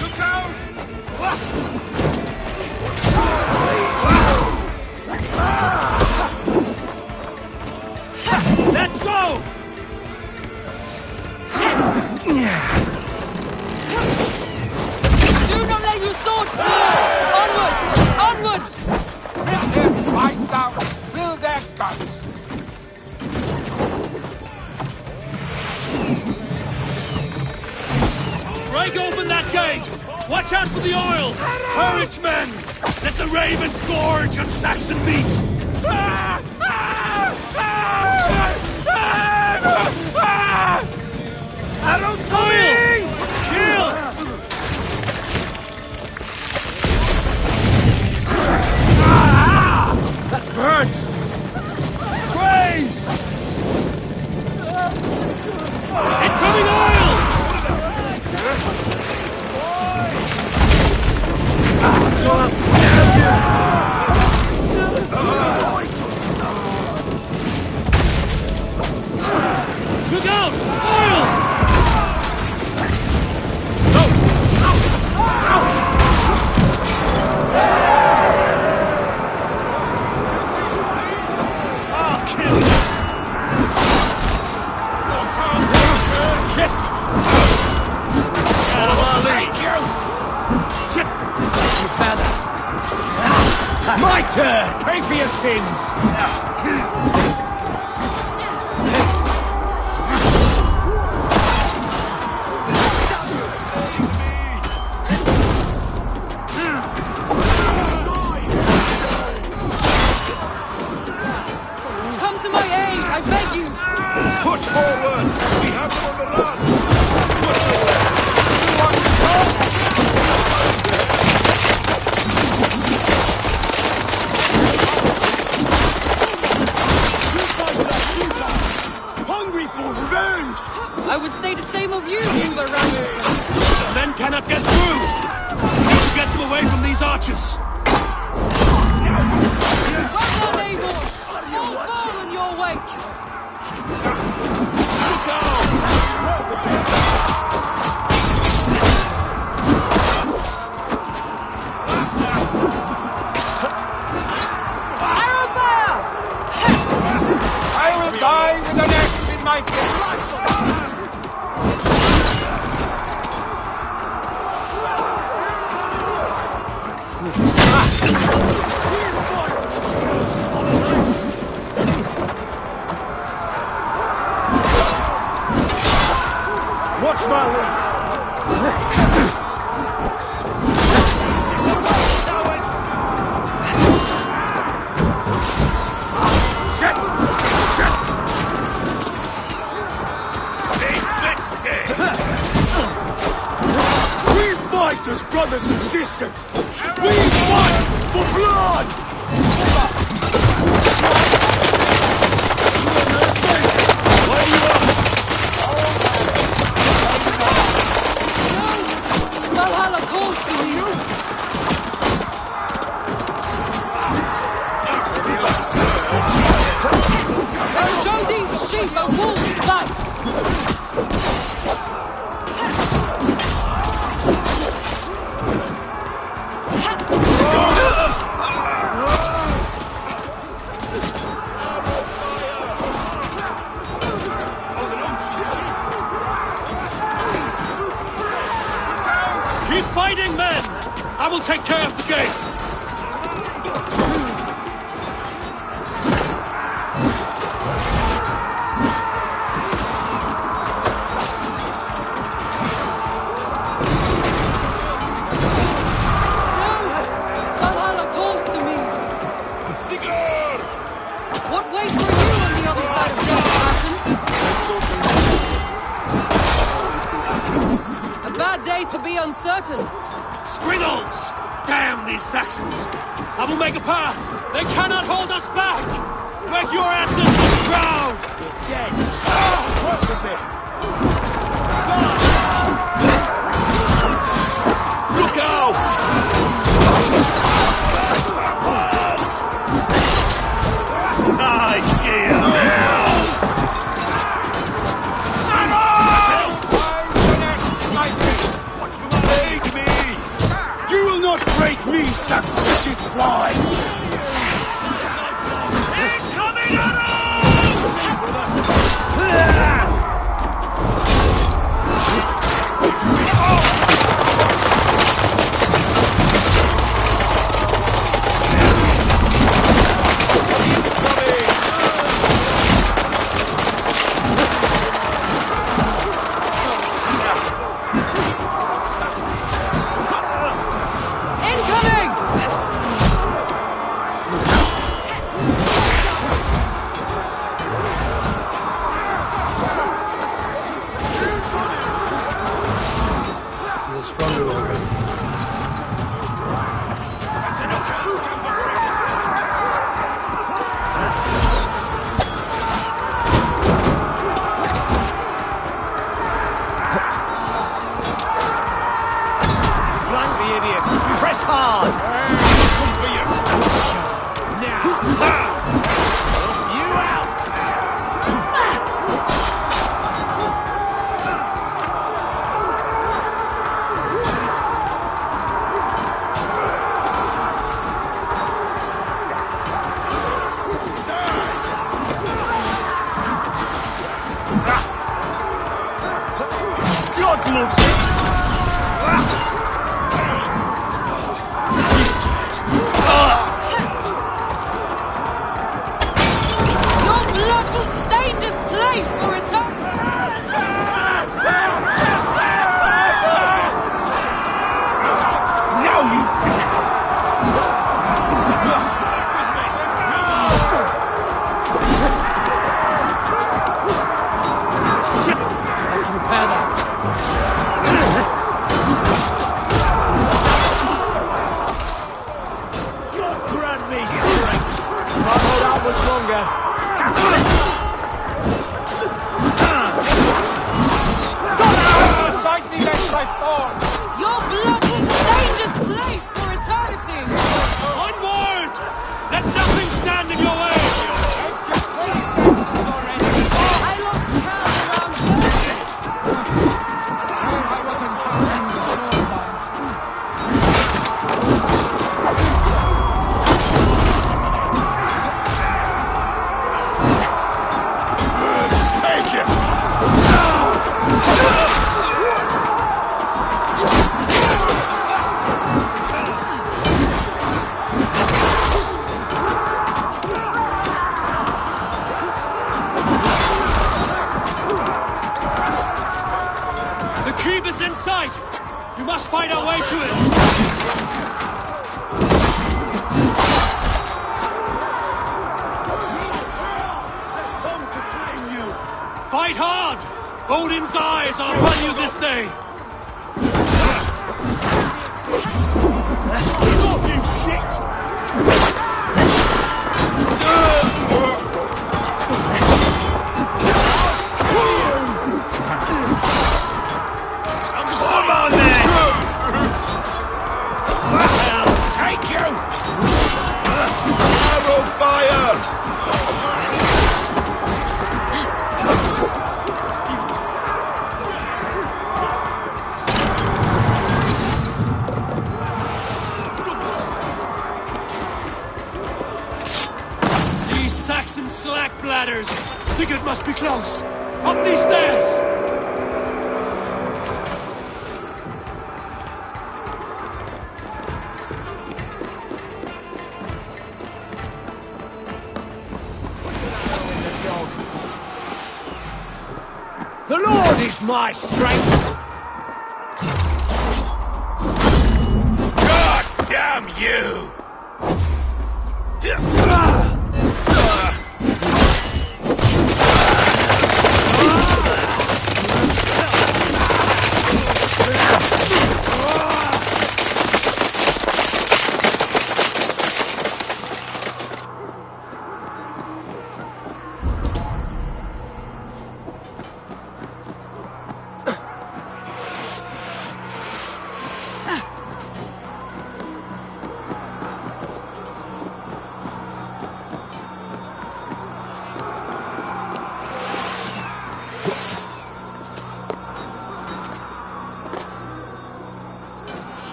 Look out! Let's go! Do not let your swords fall! Onward! Onward! Rip their spines out! Spill their guts! Break open that gate! Watch out for the oil! Courage, men! Let the ravens gorge on Saxon meat! Arrows coming! Chill! That burns! Praise! Incoming oil! Damn you! Pay for your sins! Come to my aid, I beg you! Push forward! We have them on the run! Hungry for revenge! I would say the same of you, Ingvar Rasmussen. The men cannot get through! We need to get them away from these archers! Well done, Eivor! All fall in your wake! Look out! Arrow fire! I will die with an axe in my fist! Watch my lead! We fight as brothers and sisters! We fight for blood! Valhalla calls to you! Show these sheep a wolf's bite! Keep fighting, men! I will take care of the gate! Valhalla calls to me! Sigurd! What waits for you on the other side of death, Martin? A bad day to be uncertain. Springles! Damn these Saxons! I will make a path! They cannot hold us back! Make your ancestors proud! You're dead! Work with me! Look out! Nice gear! Take me! You will not break me, Saxon shit fly! Incoming Stronger already. Flank the idiots! Press hard! Come for you! Now! You out! God loves it! longer. Beside me lest I fall! Your blood will stain this place for eternity! Onward! Let nothing stand in your way! I lost count around here! I wasn't counting the short ones. Take it! The keep is in sight! We must find our way to it! Fight hard! Odin's eyes are upon you this day! Get off, you shit! Come on, then! I'll take you! Arrow fire! These Saxon slack bladders! Sigurd must be close! Up these stairs! The Lord is my strength! God damn you!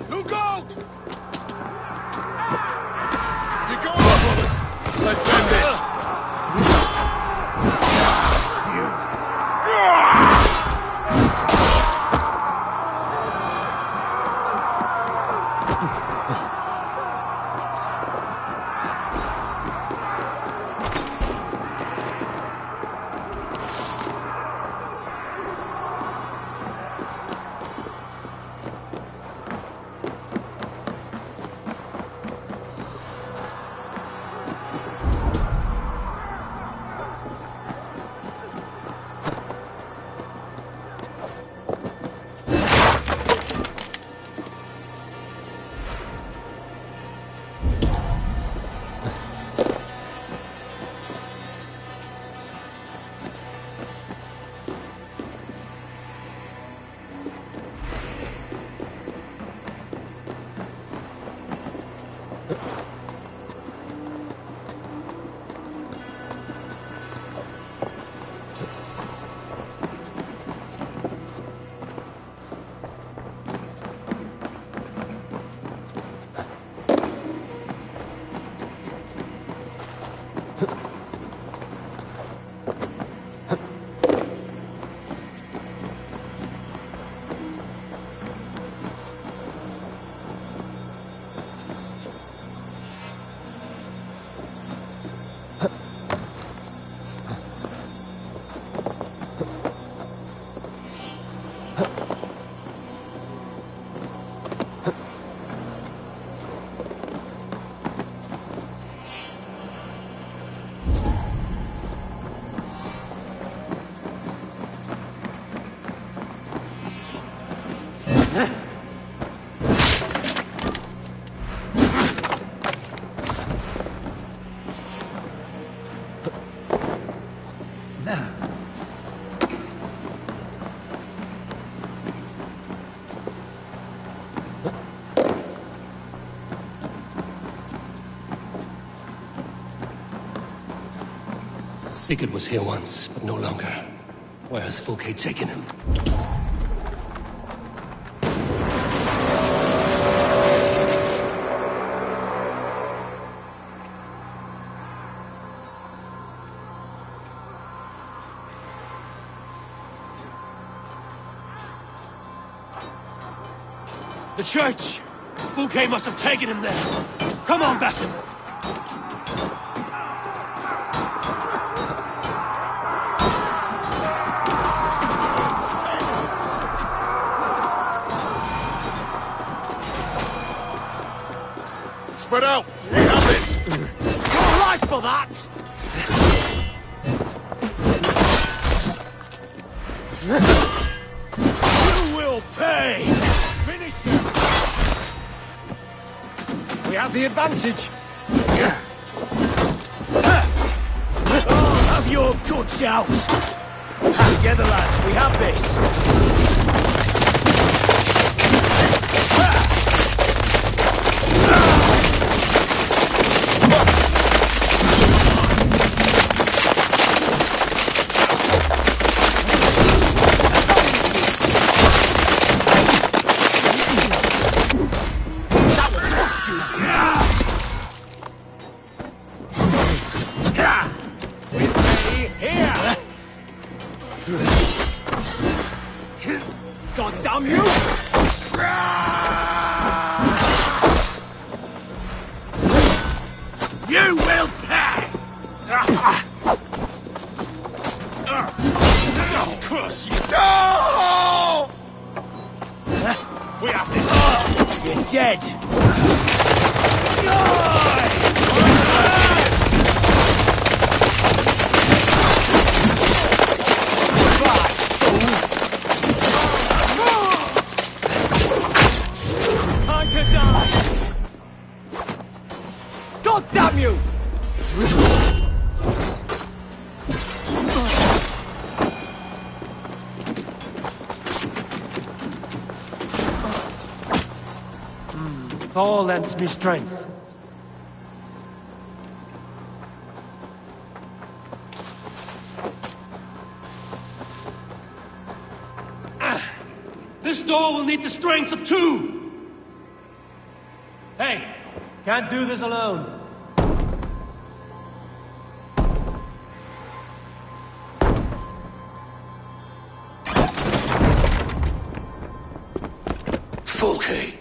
Look out! You go on, brothers! Let's end this! Sigurd was here once, but no longer. Where has Fulke taken him? The church! Fulke must have taken him there. Come on, Basim! Spread out! We have this! Your life for that! You will pay! Finish him! We have the advantage. Oh, have your guts out! Together, lads, we have this! God damn you! You will pay! Oh, curse you! No! We have this! You're dead! Die! Time to die! God damn you! Thor lends me strength. This door will need the strength of two! Hey! Can't do this alone. Fulke!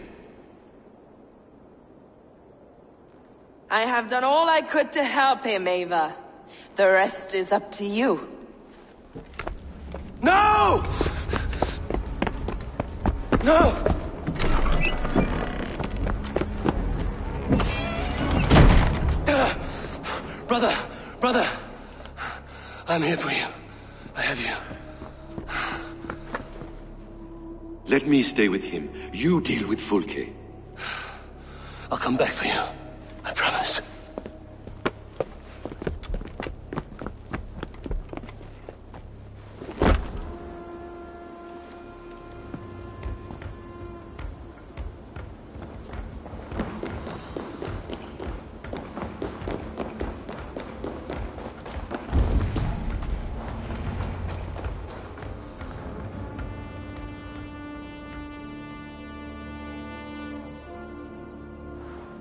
I have done all I could to help him, Ava. The rest is up to you. No! No! Brother! I'm here for you. I have you. Let me stay with him. You deal with Fulke. I'll come back for you. I promise.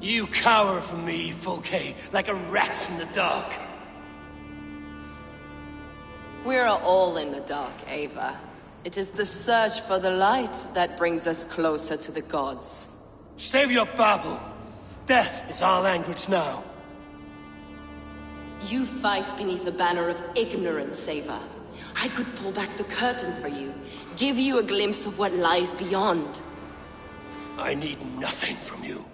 You cower from me, Fulke, like a rat in the dark. We're all in the dark, Ava. It is the search for the light that brings us closer to the gods. Save your babble. Death is our language now. You fight beneath the banner of ignorance, Ava. I could pull back the curtain for you, give you a glimpse of what lies beyond. I need nothing from you.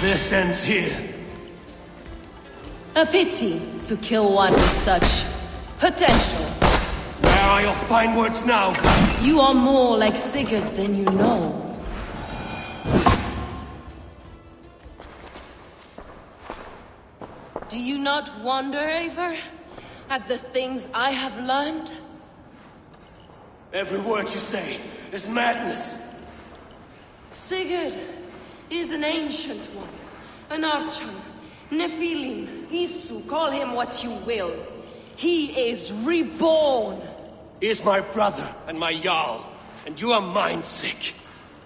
This ends here. A pity to kill one with such potential. are your fine words now? You are more like Sigurd than you know. Do you not wonder, Eivor, at the things I have learned? Every word you say is madness. Sigurd is an ancient one, an Archon, Nephilim, Isu, call him what you will. He is reborn. He is my brother and my Jarl, and you are mine sick.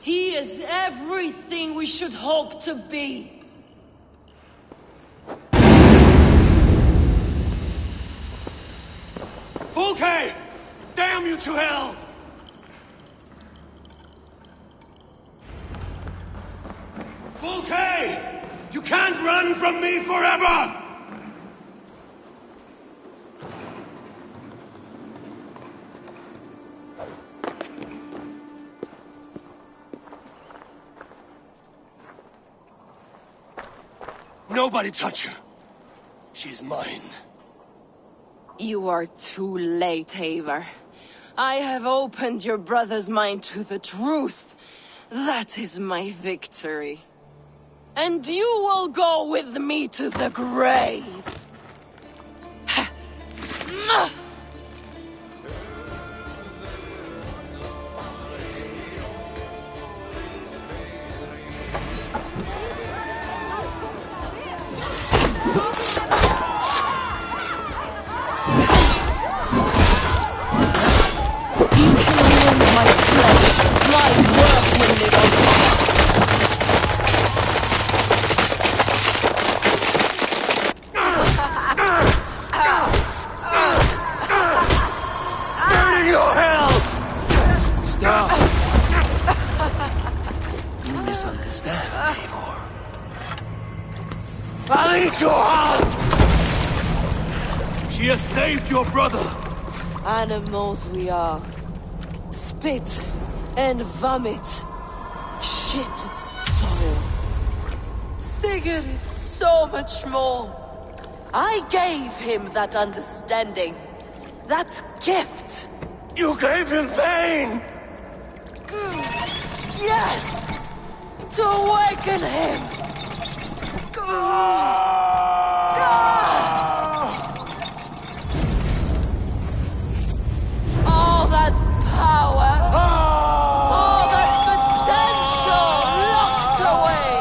He is everything we should hope to be. Fulke! Damn you to hell! Fulke! You can't run from me forever! Nobody touch her. She's mine. You are too late, Eivor. I have opened your brother's mind to the truth. That is my victory. And you will go with me to the grave. I'll eat your heart! She has saved your brother! Animals we are. Spit and vomit. Shit and soil. Sigurd is so much more. I gave him that understanding. That gift. You gave him pain! Yes! To awaken him! All that power, all that potential locked away.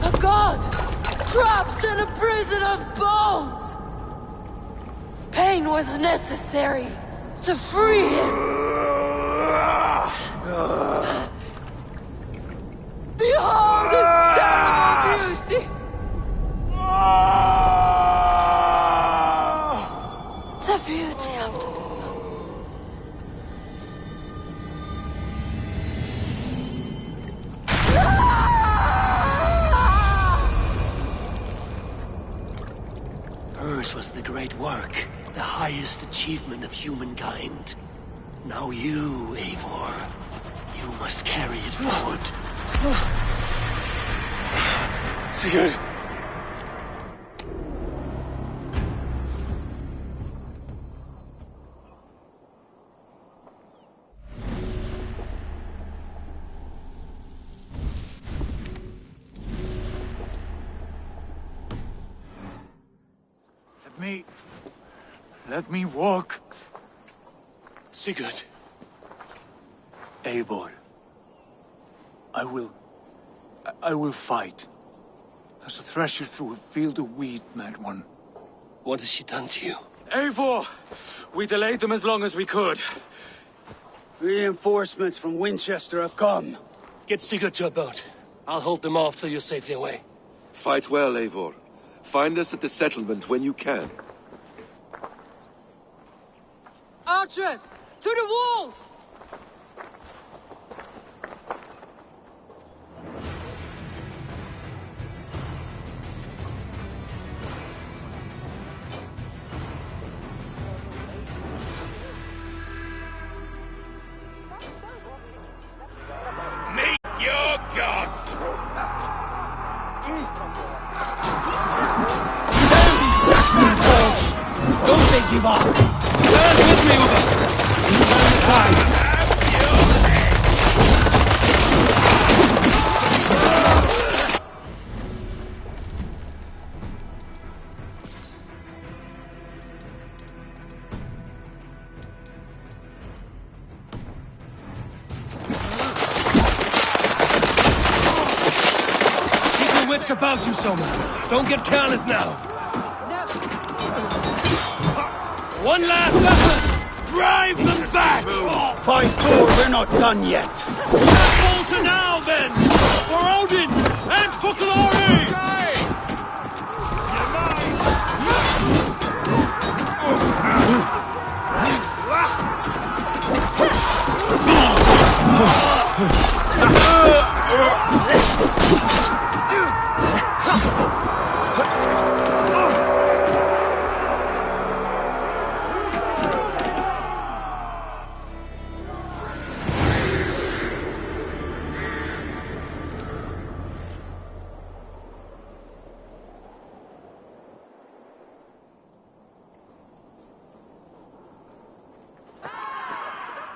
A god trapped in a prison of bones. Pain was necessary to free him. Behold this terrible beauty! The beauty of the devil. Hers was the great work, the highest achievement of humankind. Now you, Eivor, you must carry it forward. Sigurd! Let me walk. Sigurd. Eivor. I will fight. As a thresher through a field of wheat, mad one. What has she done to you? Eivor! We delayed them as long as we could. Reinforcements from Winchester have come. Get Sigurd to a boat. I'll hold them off till you're safely away. Fight well, Eivor. Find us at the settlement when you can. Archers! To the walls! Meet your gods! give up. Stand with me, Uber. It's time. Keep your wits about you, Soma. Don't get careless now. One last effort! Drive them back! By Thor, we're not done yet. Falter now, then! For Odin and for glory!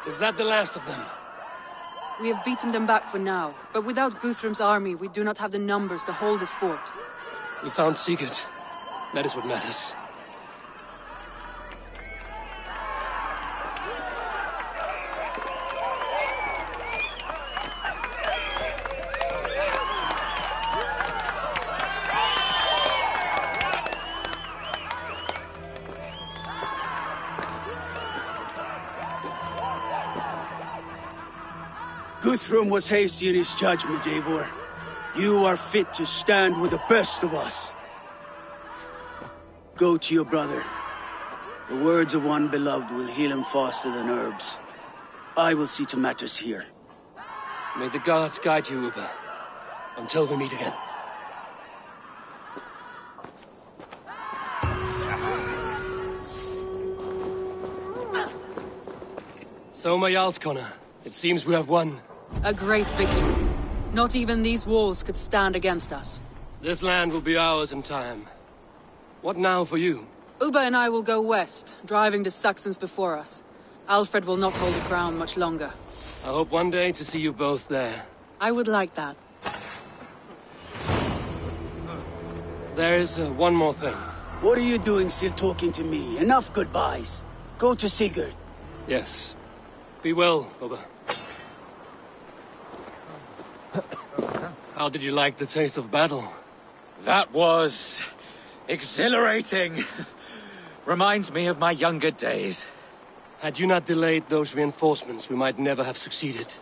Is that the last of them? We have beaten them back for now, but without Guthrum's army, we do not have the numbers to hold this fort. We found Sigurd. That is what matters. Guthrum was hasty in his judgment, Eivor. You are fit to stand with the best of us. Go to your brother. The words of one beloved will heal him faster than herbs. I will see to matters here. May the gods guide you, Uber. Until we meet again. Soma Jarlskona, it seems we have won. A great victory. Not even these walls could stand against us. This land will be ours in time. What now for you? Uba and I will go west, driving the Saxons before us. Alfred will not hold the crown much longer. I hope one day to see you both there. I would like that. There is one more thing. What are you doing still talking to me? Enough goodbyes. Go to Sigurd. Yes. Be well, Uba. How did you like the taste of battle? That was exhilarating. Reminds me of my younger days. Had you not delayed those reinforcements, we might never have succeeded.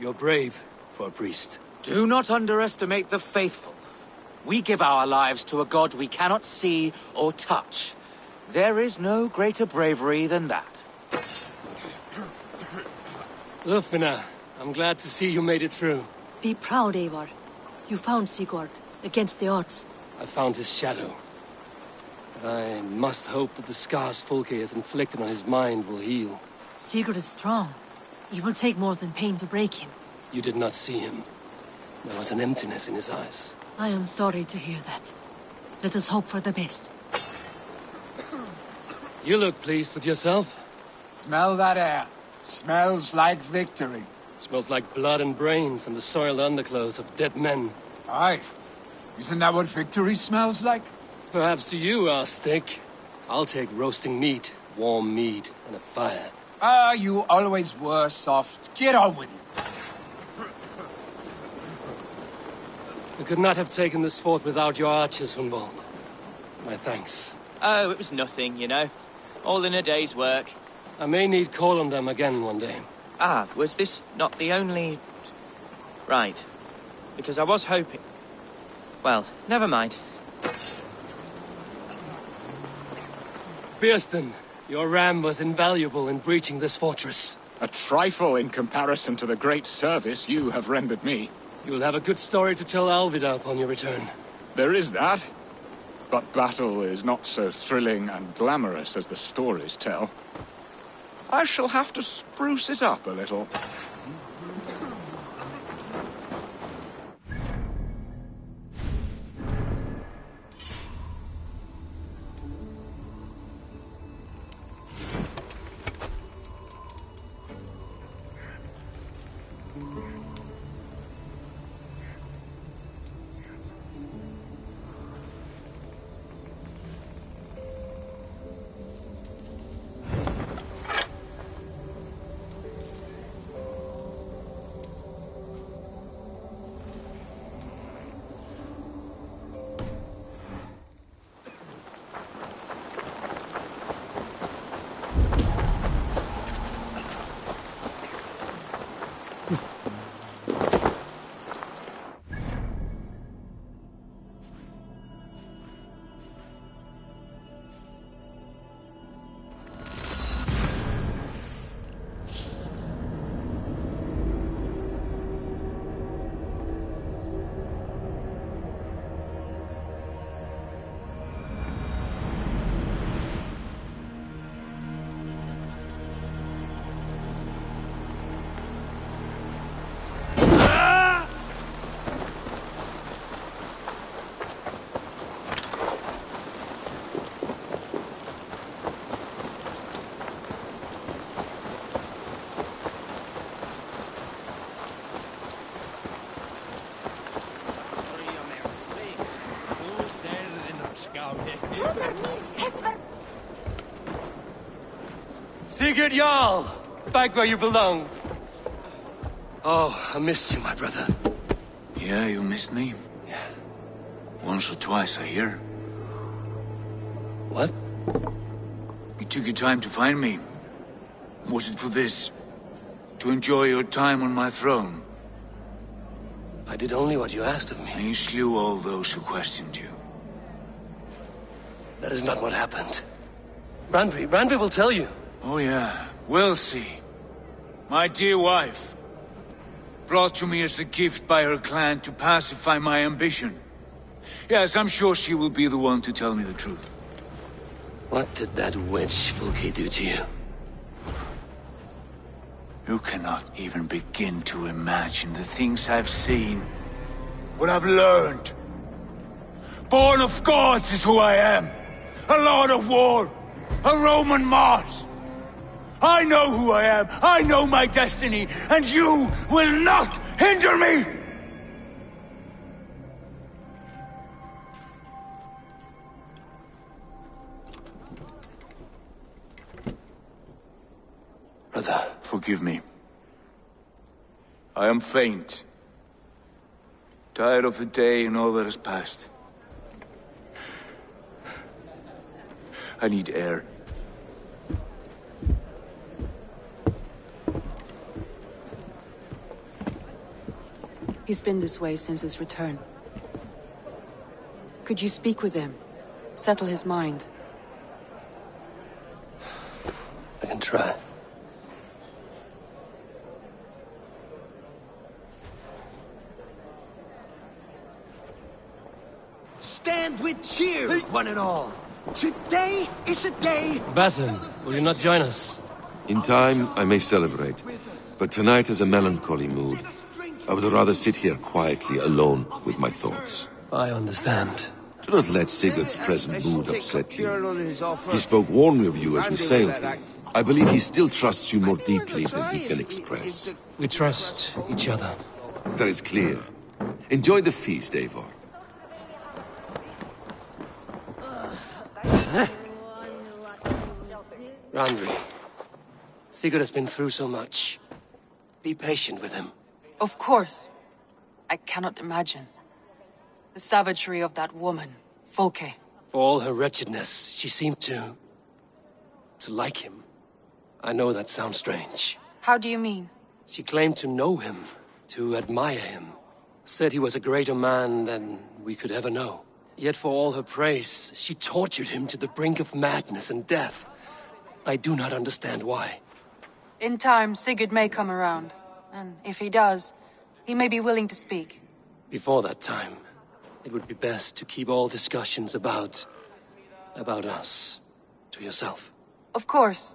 You're brave for a priest. Do not underestimate the faithful. We give our lives to a god we cannot see or touch. There is no greater bravery than that. Ulfina, I'm glad to see you made it through. Be proud, Eivor. You found Sigurd, against the odds. I found his shadow. But I must hope that the scars Fulke has inflicted on his mind will heal. Sigurd is strong. It will take more than pain to break him. You did not see him. There was an emptiness in his eyes. I am sorry to hear that. Let us hope for the best. You look pleased with yourself. Smell that air. Smells like victory. Smells like blood and brains and the soiled underclothes of dead men. Aye. Isn't that what victory smells like? Perhaps to you, our steak. I'll take roasting meat, warm meat, and a fire. Ah, you always were soft. Get on with it. We could not have taken this fort without your archers, Hunwald. My thanks. Oh, it was nothing, you know. All in a day's work. I may need call on them again one day. Ah, was this not the only... Right. Because I was hoping... Well, never mind. Birsten, your ram was invaluable in breaching this fortress. A trifle in comparison to the great service you have rendered me. You'll have a good story to tell Alvida upon your return. There is that. But battle is not so thrilling and glamorous as the stories tell. I shall have to spruce it up a little. Sigurd Jarl! Back where you belong. Oh, I missed you, my brother. Yeah, you missed me? Yeah. Once or twice, I hear. What? You took your time to find me. Was it for this? To enjoy your time on my throne? I did only what you asked of me. And you slew all those who questioned you. That is not what happened. Randvi will tell you. Oh yeah, we'll see. My dear wife, brought to me as a gift by her clan to pacify my ambition. Yes, I'm sure she will be the one to tell me the truth. What did that witch Fulke do to you? You cannot even begin to imagine the things I've seen. What I've learned. Born of gods is who I am. A lord of war. A Roman Mars. I know who I am. I know my destiny. And you will not hinder me! Brother. Forgive me. I am faint. Tired of the day and all that has passed. I need air. He's been this way since his return. Could you speak with him? Settle his mind? I can try. Stand with cheer, one and all. Today is a day... Basim, will you not join us? In time, I may celebrate. But tonight is a melancholy mood. I would rather sit here quietly, alone, with my thoughts. I understand. Do not let Sigurd's present mood upset you. He spoke warmly of you as we sailed here. I believe he still trusts you more deeply than he can express. We trust each other. That is clear. Enjoy the feast, Eivor. Randvi, Sigurd has been through so much. Be patient with him. Of course. I cannot imagine. The savagery of that woman, Folke. For all her wretchedness, she seemed to like him. I know that sounds strange. How do you mean? She claimed to know him, to admire him. Said he was a greater man than we could ever know. Yet for all her praise, she tortured him to the brink of madness and death. I do not understand why. In time, Sigurd may come around. And if he does, he may be willing to speak. Before that time, it would be best to keep all discussions about us to yourself. Of course.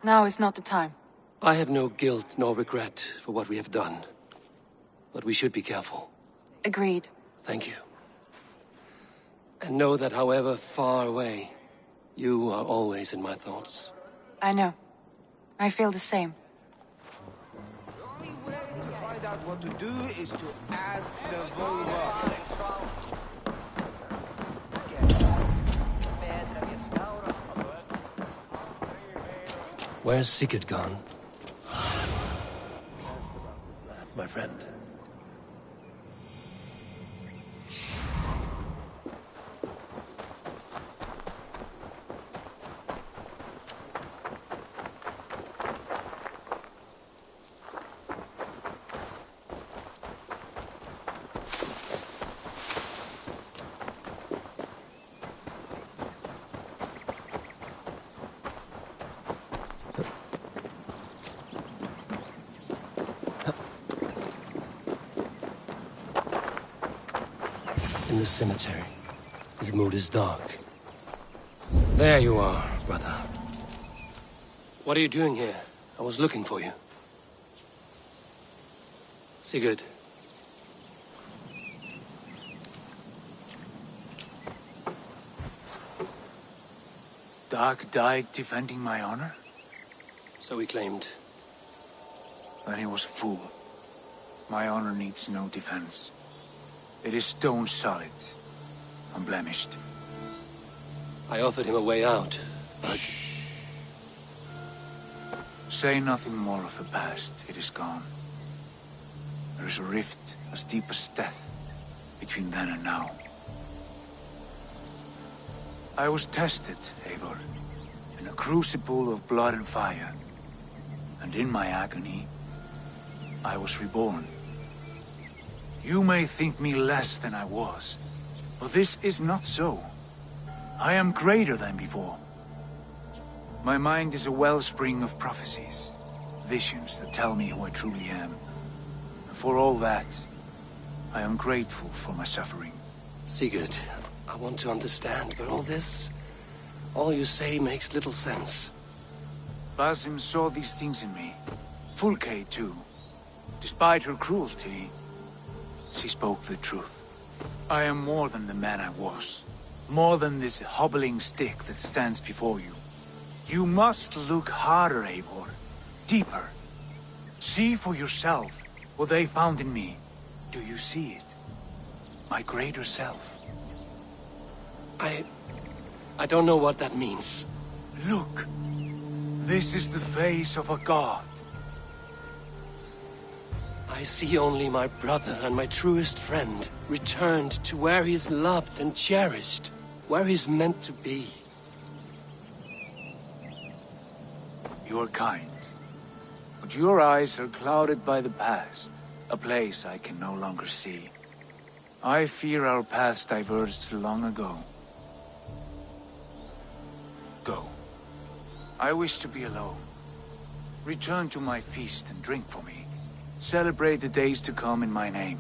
Now is not the time. I have no guilt nor regret for what we have done. But we should be careful. Agreed. Thank you. And know that however far away, you are always in my thoughts. I know. I feel the same. The only way to find out what to do is to ask the Volva. Where's Sigurd gone? My friend. In the cemetery. His mood is dark. There you are, brother. What are you doing here? I was looking for you. Sigurd. Dag died defending my honor? So he claimed. Then he was a fool. My honor needs no defense. It is stone solid, unblemished. I offered him a way out, but... Shh. Say nothing more of the past. It is gone. There is a rift as deep as death between then and now. I was tested, Eivor, in a crucible of blood and fire. And in my agony, I was reborn. You may think me less than I was, but this is not so. I am greater than before. My mind is a wellspring of prophecies, visions that tell me who I truly am. And for all that, I am grateful for my suffering. Sigurd, I want to understand, but all you say makes little sense. Basim saw these things in me. Fulke, too. Despite her cruelty, she spoke the truth. I am more than the man I was. More than this hobbling stick that stands before you. You must look harder, Eivor. Deeper. See for yourself what they found in me. Do you see it? My greater self. I don't know what that means. Look. This is the face of a god. I see only my brother and my truest friend returned to where he is loved and cherished, where he's meant to be. You're kind. But your eyes are clouded by the past, a place I can no longer see. I fear our paths diverged long ago. Go. I wish to be alone. Return to my feast and drink for me. Celebrate the days to come in my name.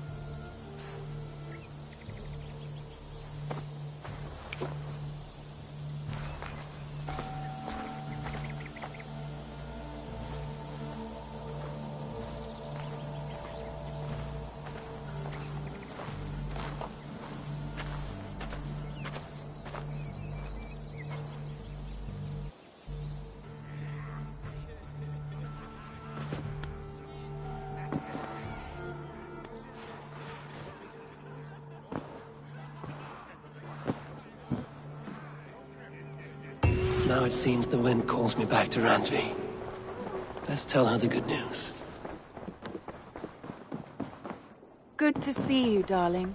Now it seems the wind calls me back to Randvi. Let's tell her the good news. Good to see you, darling.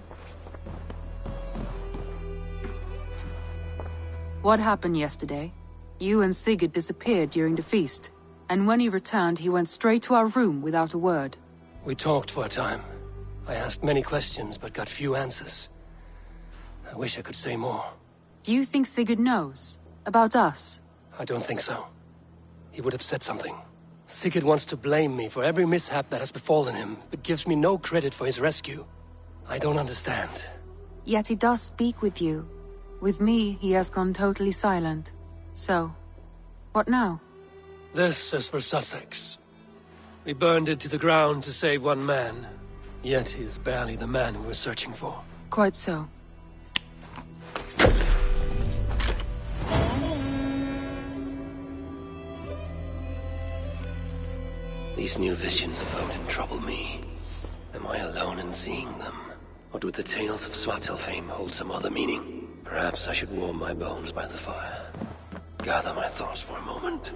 What happened yesterday? You and Sigurd disappeared during the feast, and when he returned, he went straight to our room without a word. We talked for a time. I asked many questions, but got few answers. I wish I could say more. Do you think Sigurd knows? About us? I don't think so. He would have said something. Sigurd wants to blame me for every mishap that has befallen him, but gives me no credit for his rescue. I don't understand. Yet he does speak with you. With me, he has gone totally silent. So, what now? This is for Sussex. We burned it to the ground to save one man. Yet he is barely the man we were searching for. Quite so. These new visions of Odin trouble me. Am I alone in seeing them? Or do the tales of Svartalfheim hold some other meaning? Perhaps I should warm my bones by the fire. Gather my thoughts for a moment.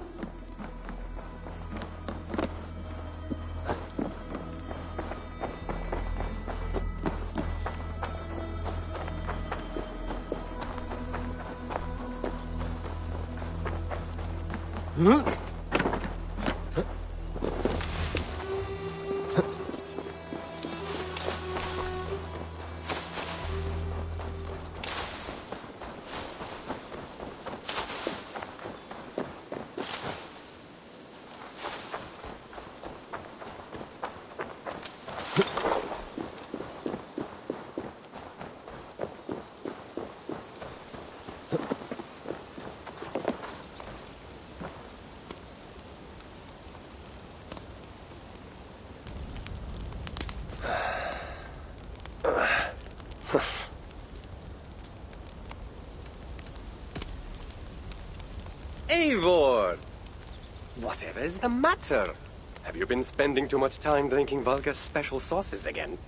Eivor! Whatever is the matter? Have you been spending too much time drinking Valga's special sauces again?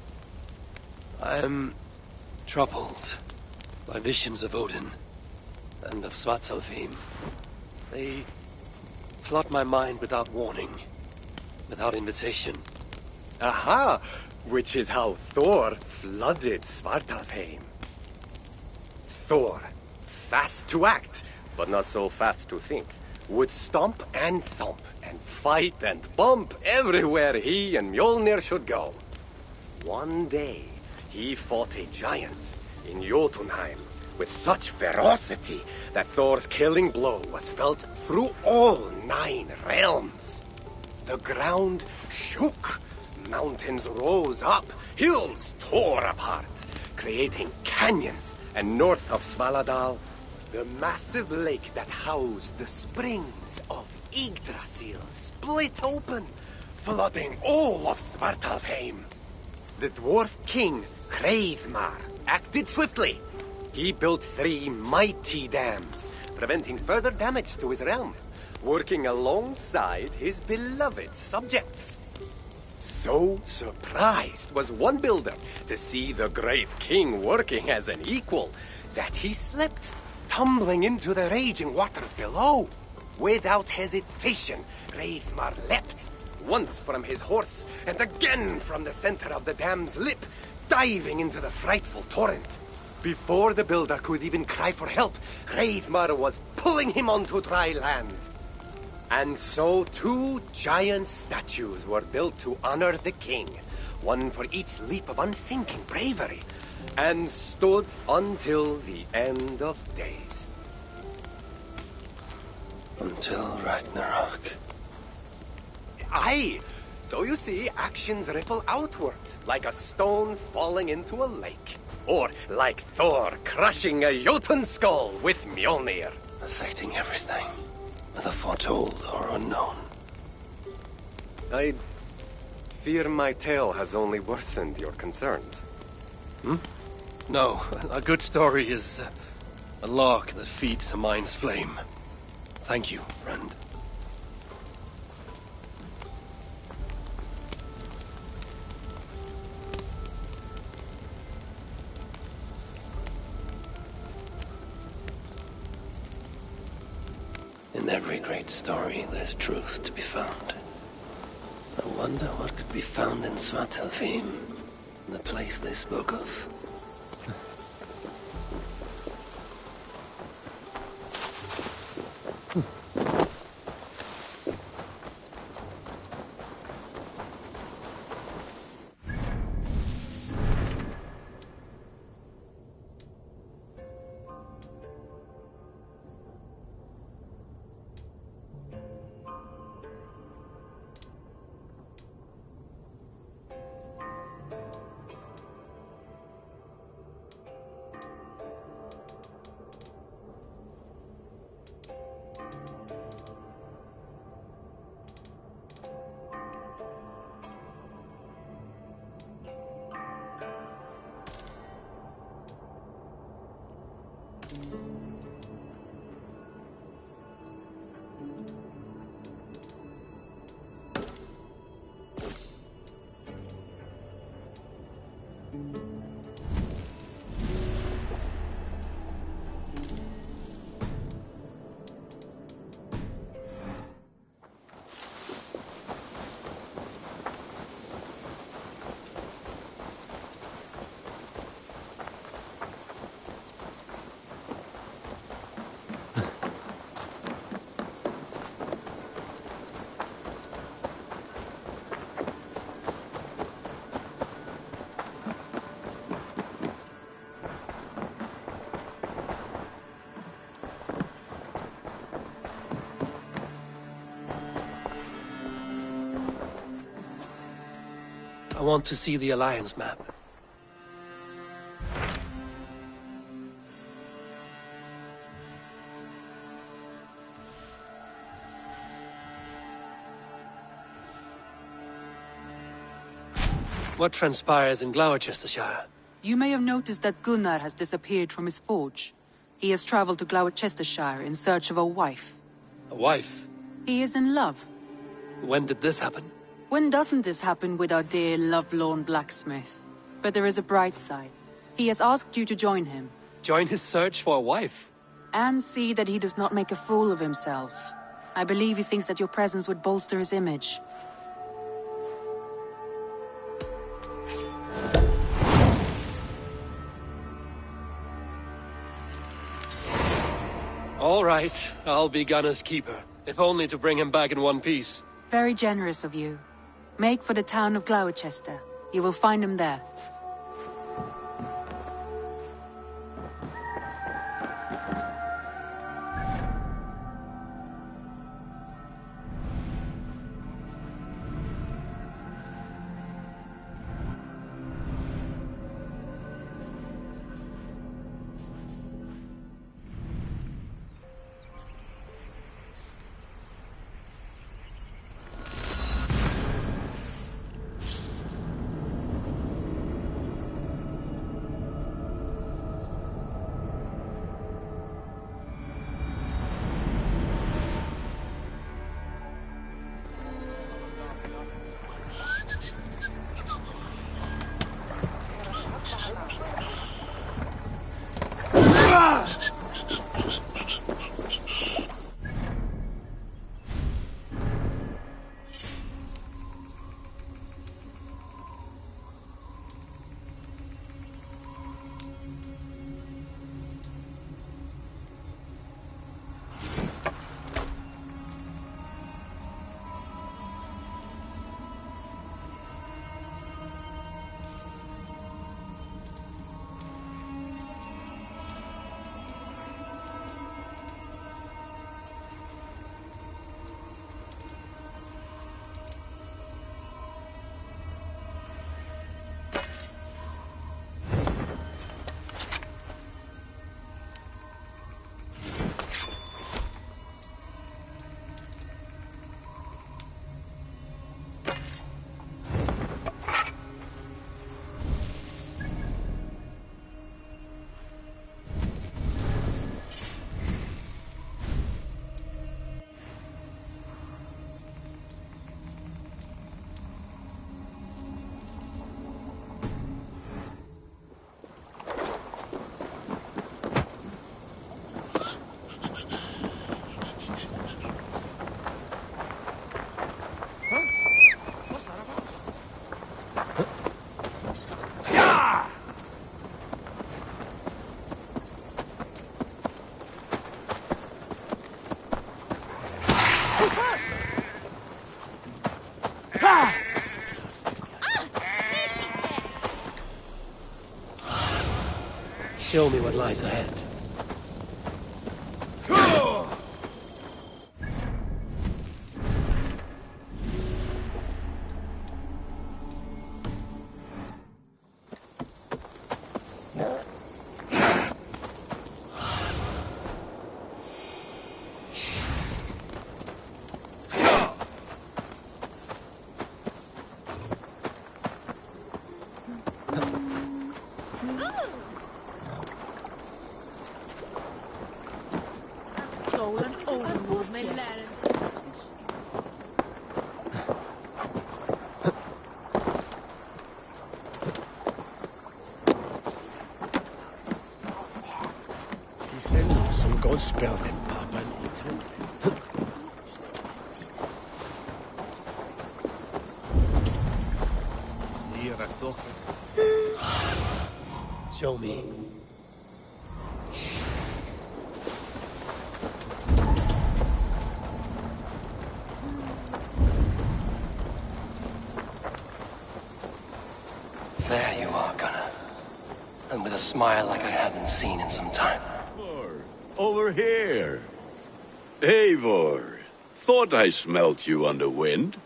I'm troubled by visions of Odin. and of Svartalfheim. They flood my mind without warning, without invitation. Aha! Which is how Thor flooded Svartalfheim. Thor, fast to act, but not so fast to think, would stomp and thump and fight and bump everywhere he and Mjolnir should go. One day, he fought a giant in Jotunheim with such ferocity that Thor's killing blow was felt through all 9 realms. The ground shook, mountains rose up, hills tore apart, creating canyons, and north of Svaladal, the massive lake that housed the springs of Yggdrasil split open, flooding all of Svartalfheim. The dwarf king, Hreidmar, acted swiftly. He built 3 mighty dams, preventing further damage to his realm, working alongside his beloved subjects. So surprised was one builder to see the great king working as an equal that he slipped, tumbling into the raging waters below. Without hesitation, Hreidmar leapt, once from his horse and again from the center of the dam's lip, diving into the frightful torrent. Before the builder could even cry for help, Hreidmar was pulling him onto dry land. And so 2 giant statues were built to honor the king, one for each leap of unthinking bravery, and stood until the end of days. Until Ragnarok. Aye! So you see, actions ripple outward, like a stone falling into a lake. Or like Thor crushing a Jotun skull with Mjolnir. Affecting everything, whether foretold or unknown. I fear my tale has only worsened your concerns. No, a good story is a lark that feeds a mind's flame. Thank you, friend. In every great story, there's truth to be found. I wonder what could be found in Svartalfheim, the place they spoke of. I want to see the Alliance map. What transpires in Gloucestershire? You may have noticed that Gunnar has disappeared from his forge. He has traveled to Gloucestershire in search of a wife. A wife? He is in love. When did this happen? When doesn't this happen with our dear lovelorn blacksmith? But there is a bright side. He has asked you to join him. Join his search for a wife? And see that he does not make a fool of himself. I believe he thinks that your presence would bolster his image. All right, I'll be Gunna's keeper, if only to bring him back in one piece. Very generous of you. Make for the town of Gloucester. You will find him there. Show me what lies ahead. Don't spell them, Papa. Show me. There you are, Gunnar. And with a smile like I haven't seen in some time. Over here. Eivor, thought I smelt you on the wind.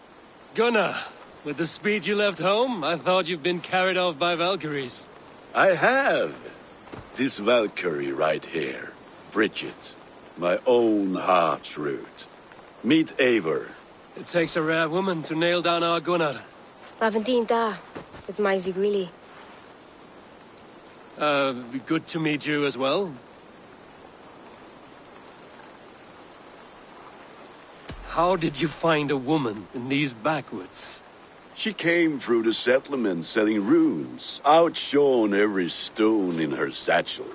Gunnar, with the speed you left home, I thought you've been carried off by Valkyries. I have. This Valkyrie right here, Bridget, my own heart's root. Meet Eivor. It takes a rare woman to nail down our Gunnar. Lavendinta, with my Zigwili. Good to meet you as well. How did you find a woman in these backwoods? She came through the settlement selling runes, outshone every stone in her satchel.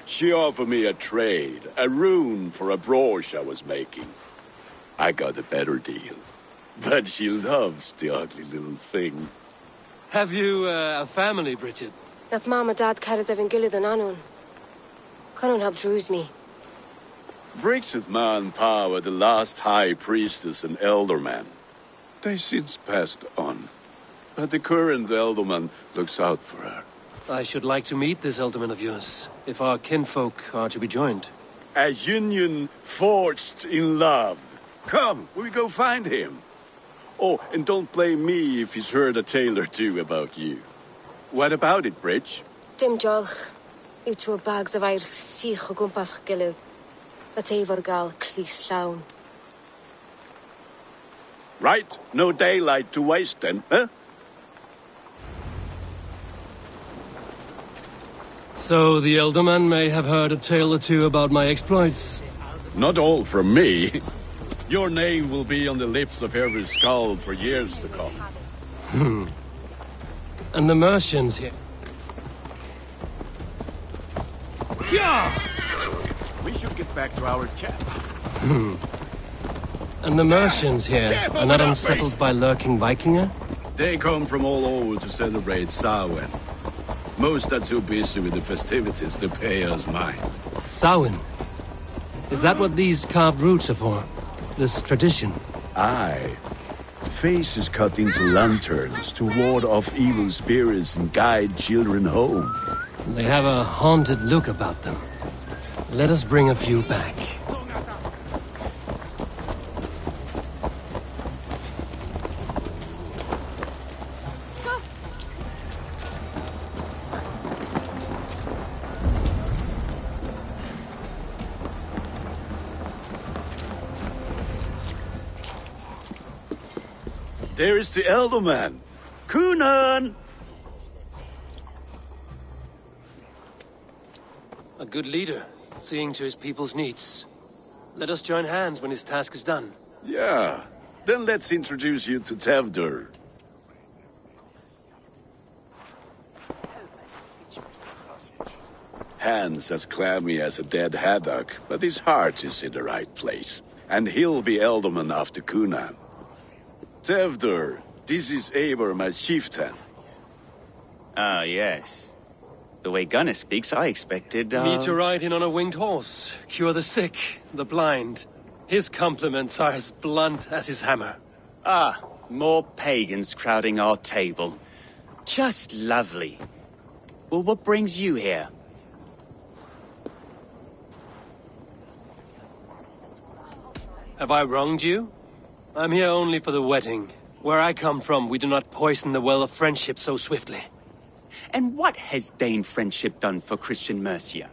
She offered me a trade, a rune for a brooch I was making. I got a better deal. But she loves the ugly little thing. Have you a family, Bridget? Nath Mom and Dad carried even gilly than Anun. Cannon helped druise me. Bridget Ma and Pa were the last high priestess and elderman. They since passed on. But the current elderman looks out for her. I should like to meet this elderman of yours, if our kinfolk are to be joined. A union forged in love. Come, we go find him. Oh, and don't blame me if he's heard a tale or two about you. What about it, Bridge? Dim jolch. You two bags of air sich o gwmpas gilydd. That efo'r gal clis llawn. Right, no daylight to waste then, huh? So the elderman may have heard a tale or two about my exploits. Not all from me. Your name will be on the lips of every skull for years to come. And the Mercians here. Yeah! We should get back to our chat. And the Mercians here are not unsettled by lurking Vikinger? They come from all over to celebrate Samhain. Most are too busy with the festivities to pay us mind. Samhain? Is that what these carved roots are for? This tradition? Aye. Faces cut into lanterns to ward off evil spirits and guide children home. They have a haunted look about them. Let us bring a few back. There is the elderman. Kunan! A good leader, seeing to his people's needs. Let us join hands when his task is done. Yeah. Then let's introduce you to Tevdur. Hands as clammy as a dead haddock, but his heart is in the right place. And he'll be elderman after Kunan. Tevdur, this is Eivor, my chieftain. Ah, yes. The way Gunnar speaks, I expected, Me to ride in on a winged horse, cure the sick, the blind. His compliments are as blunt as his hammer. Ah, more pagans crowding our table. Just lovely. Well, what brings you here? Have I wronged you? I'm here only for the wedding. Where I come from, we do not poison the well of friendship so swiftly. And what has Dane friendship done for Christian Mercia?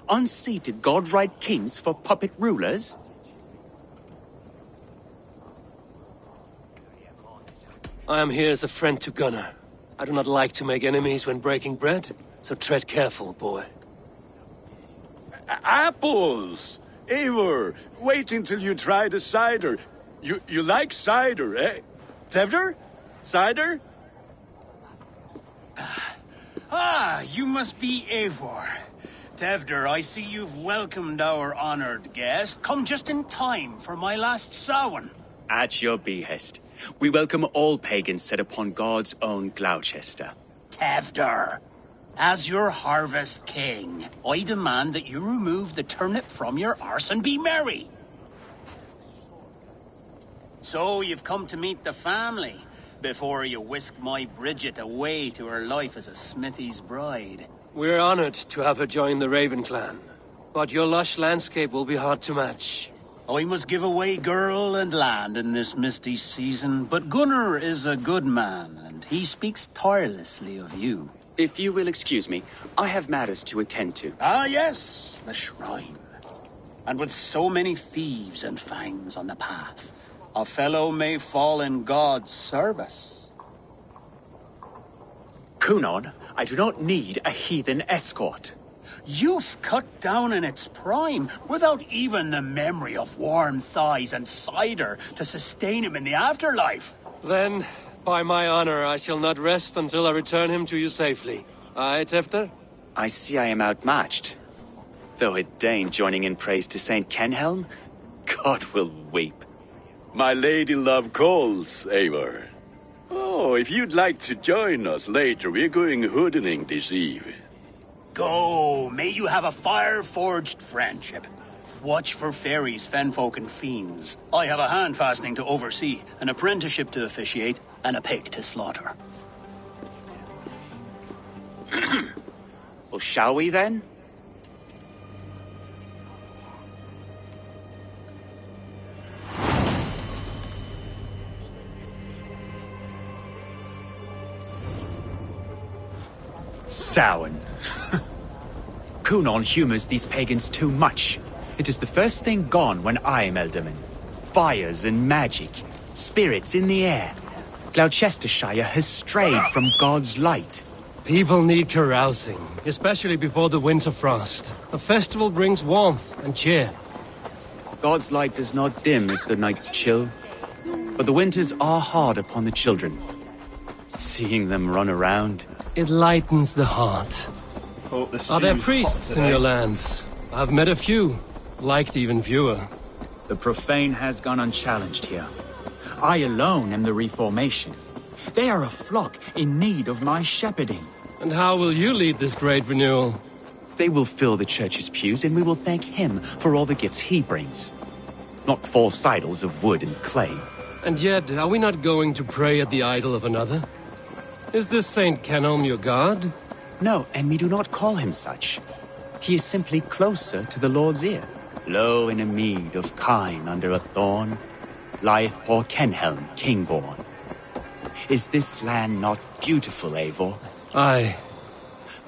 Unseated godright kings for puppet rulers? I am here as a friend to Gunnar. I do not like to make enemies when breaking bread, so tread careful, boy. Apples! Eivor, wait until you try the cider. You like cider, eh? Tevdur? Cider? Ah, you must be Eivor. Tevdur, I see you've welcomed our honored guest. Come just in time for my last Samhain. At your behest. We welcome all pagans set upon God's own Gloucester. Tevdur, as your harvest king, I demand that you remove the turnip from your arse and be merry. So you've come to meet the family, before you whisk my Bridget away to her life as a smithy's bride. We're honored to have her join the Raven clan, but your lush landscape will be hard to match. I must give away girl and land in this misty season, but Gunnar is a good man, and he speaks tirelessly of you. If you will excuse me, I have matters to attend to. Ah, yes, the shrine. And with so many thieves and fangs on the path, a fellow may fall in God's service. Kunon, I do not need a heathen escort. Youth cut down in its prime, without even the memory of warm thighs and cider to sustain him in the afterlife. Then, by my honor, I shall not rest until I return him to you safely. Aye, Tevdur? I see I am outmatched. Though a Dane joining in praise to Saint Kenhelm, God will weep. My lady love calls, Eivor. Oh, if you'd like to join us later, we're going hoodening this eve. Go, may you have a fire-forged friendship. Watch for fairies, fenfolk, and fiends. I have a hand fastening to oversee, an apprenticeship to officiate, and a pig to slaughter. Well, shall we then? Samhain. Cunon humors these pagans too much. It is the first thing gone when I am Elderman. Fires and magic, spirits in the air. Gloucestershire has strayed from God's light. People need carousing, especially before the winter frost. A festival brings warmth and cheer. God's light does not dim as the nights chill, but the winters are hard upon the children. Seeing them run around, it lightens the heart. Are there priests in your lands? I've met a few, liked even fewer. The profane has gone unchallenged here. I alone am the Reformation. They are a flock in need of my shepherding. And how will you lead this great renewal? They will fill the church's pews, and we will thank him for all the gifts he brings. Not false idols of wood and clay. And yet, are we not going to pray at the idol of another? Is this Saint Kenhelm your god? No, and we do not call him such. He is simply closer to the Lord's ear. Low in a mead of kine under a thorn, lieth poor Kenhelm, king-born. Is this land not beautiful, Eivor? Aye.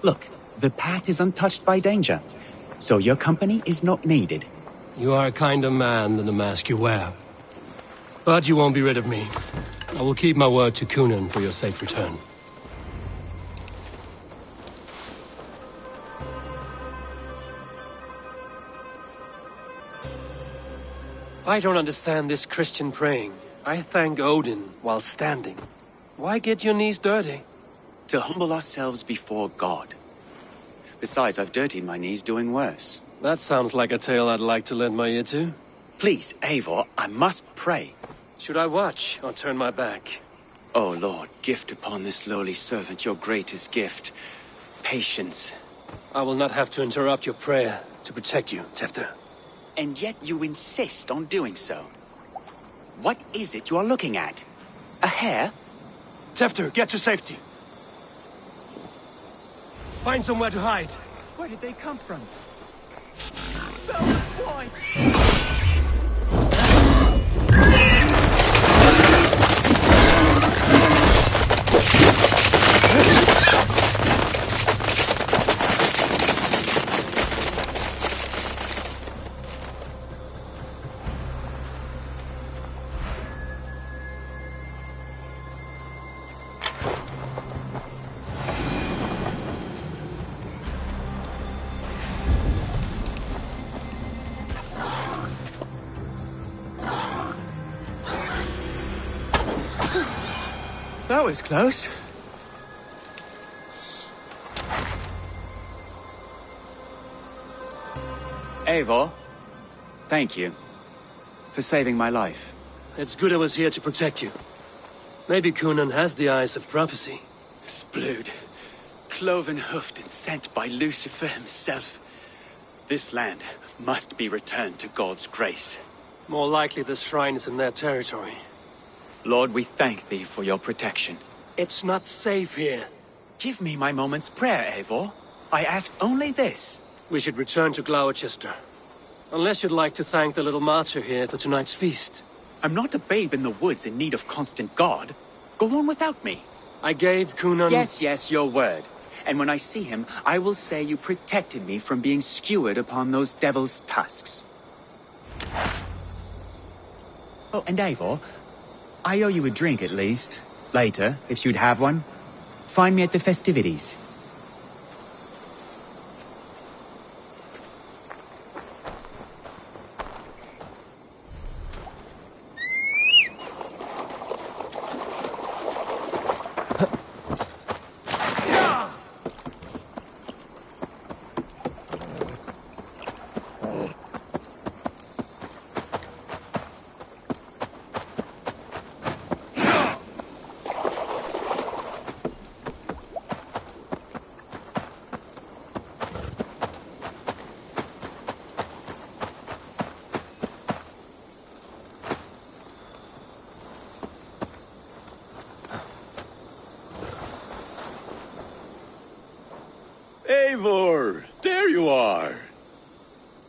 Look, the path is untouched by danger, so your company is not needed. You are a kinder man than the mask you wear. But you won't be rid of me. I will keep my word to Cunon for your safe return. I don't understand this Christian praying. I thank Odin while standing. Why get your knees dirty? To humble ourselves before God. Besides, I've dirtied my knees doing worse. That sounds like a tale I'd like to lend my ear to. Please, Eivor, I must pray. Should I watch or turn my back? Oh, Lord, gift upon this lowly servant your greatest gift. Patience. I will not have to interrupt your prayer to protect you, Tefter. And yet you insist on doing so. What is it you are looking at? A hare? Tefter, get to safety. Find somewhere to hide. Where did they come from? That was close. Eivor, thank you for saving my life. It's good I was here to protect you. Maybe Cunon has the eyes of prophecy. Splood, cloven-hoofed and sent by Lucifer himself. This land must be returned to God's grace. More likely the shrine is in their territory. Lord, we thank thee for your protection. It's not safe here. Give me my moment's prayer, Eivor. I ask only this. We should return to Gloucester. Unless you'd like to thank the little martyr here for tonight's feast. I'm not a babe in the woods in need of constant guard. Go on without me. I gave Cunon... Yes, your word. And when I see him, I will say you protected me from being skewered upon those devil's tusks. Oh, and Eivor, I owe you a drink at least. Later, if you'd have one. Find me at the festivities.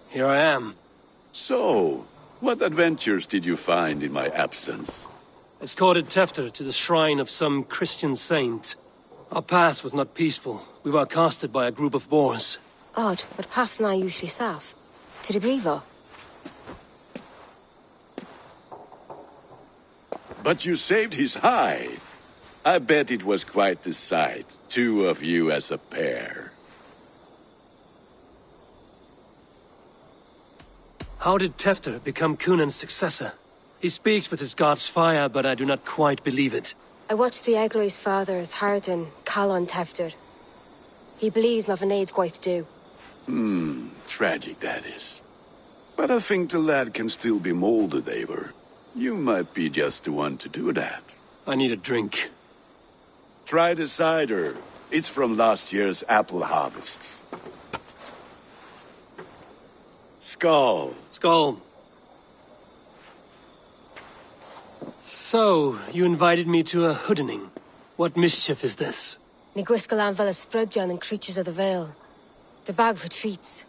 here I am. So, what adventures did you find in my absence? Escorted Tefter to the shrine of some Christian saint. Our path was not peaceful. We were accosted by a group of boars. Odd, but path na usually safe. To the Brevo. But you saved his hide. I bet it was quite the sight, two of you as a pair. How did Tefter become Cunan's successor? He speaks with his god's fire, but I do not quite believe it. I watched the Egloi's father's Harden call on Tefter. He believes Mavanade quite do. Tragic that is. But I think the lad can still be molded, Eivor. You might be just the one to do that. I need a drink. Try the cider. It's from last year's apple harvest. Skull. Skull. So, you invited me to a hoodening. What mischief is this? Niguiscal Anvela Sprudjan and Creatures of the Vale. The bag for treats.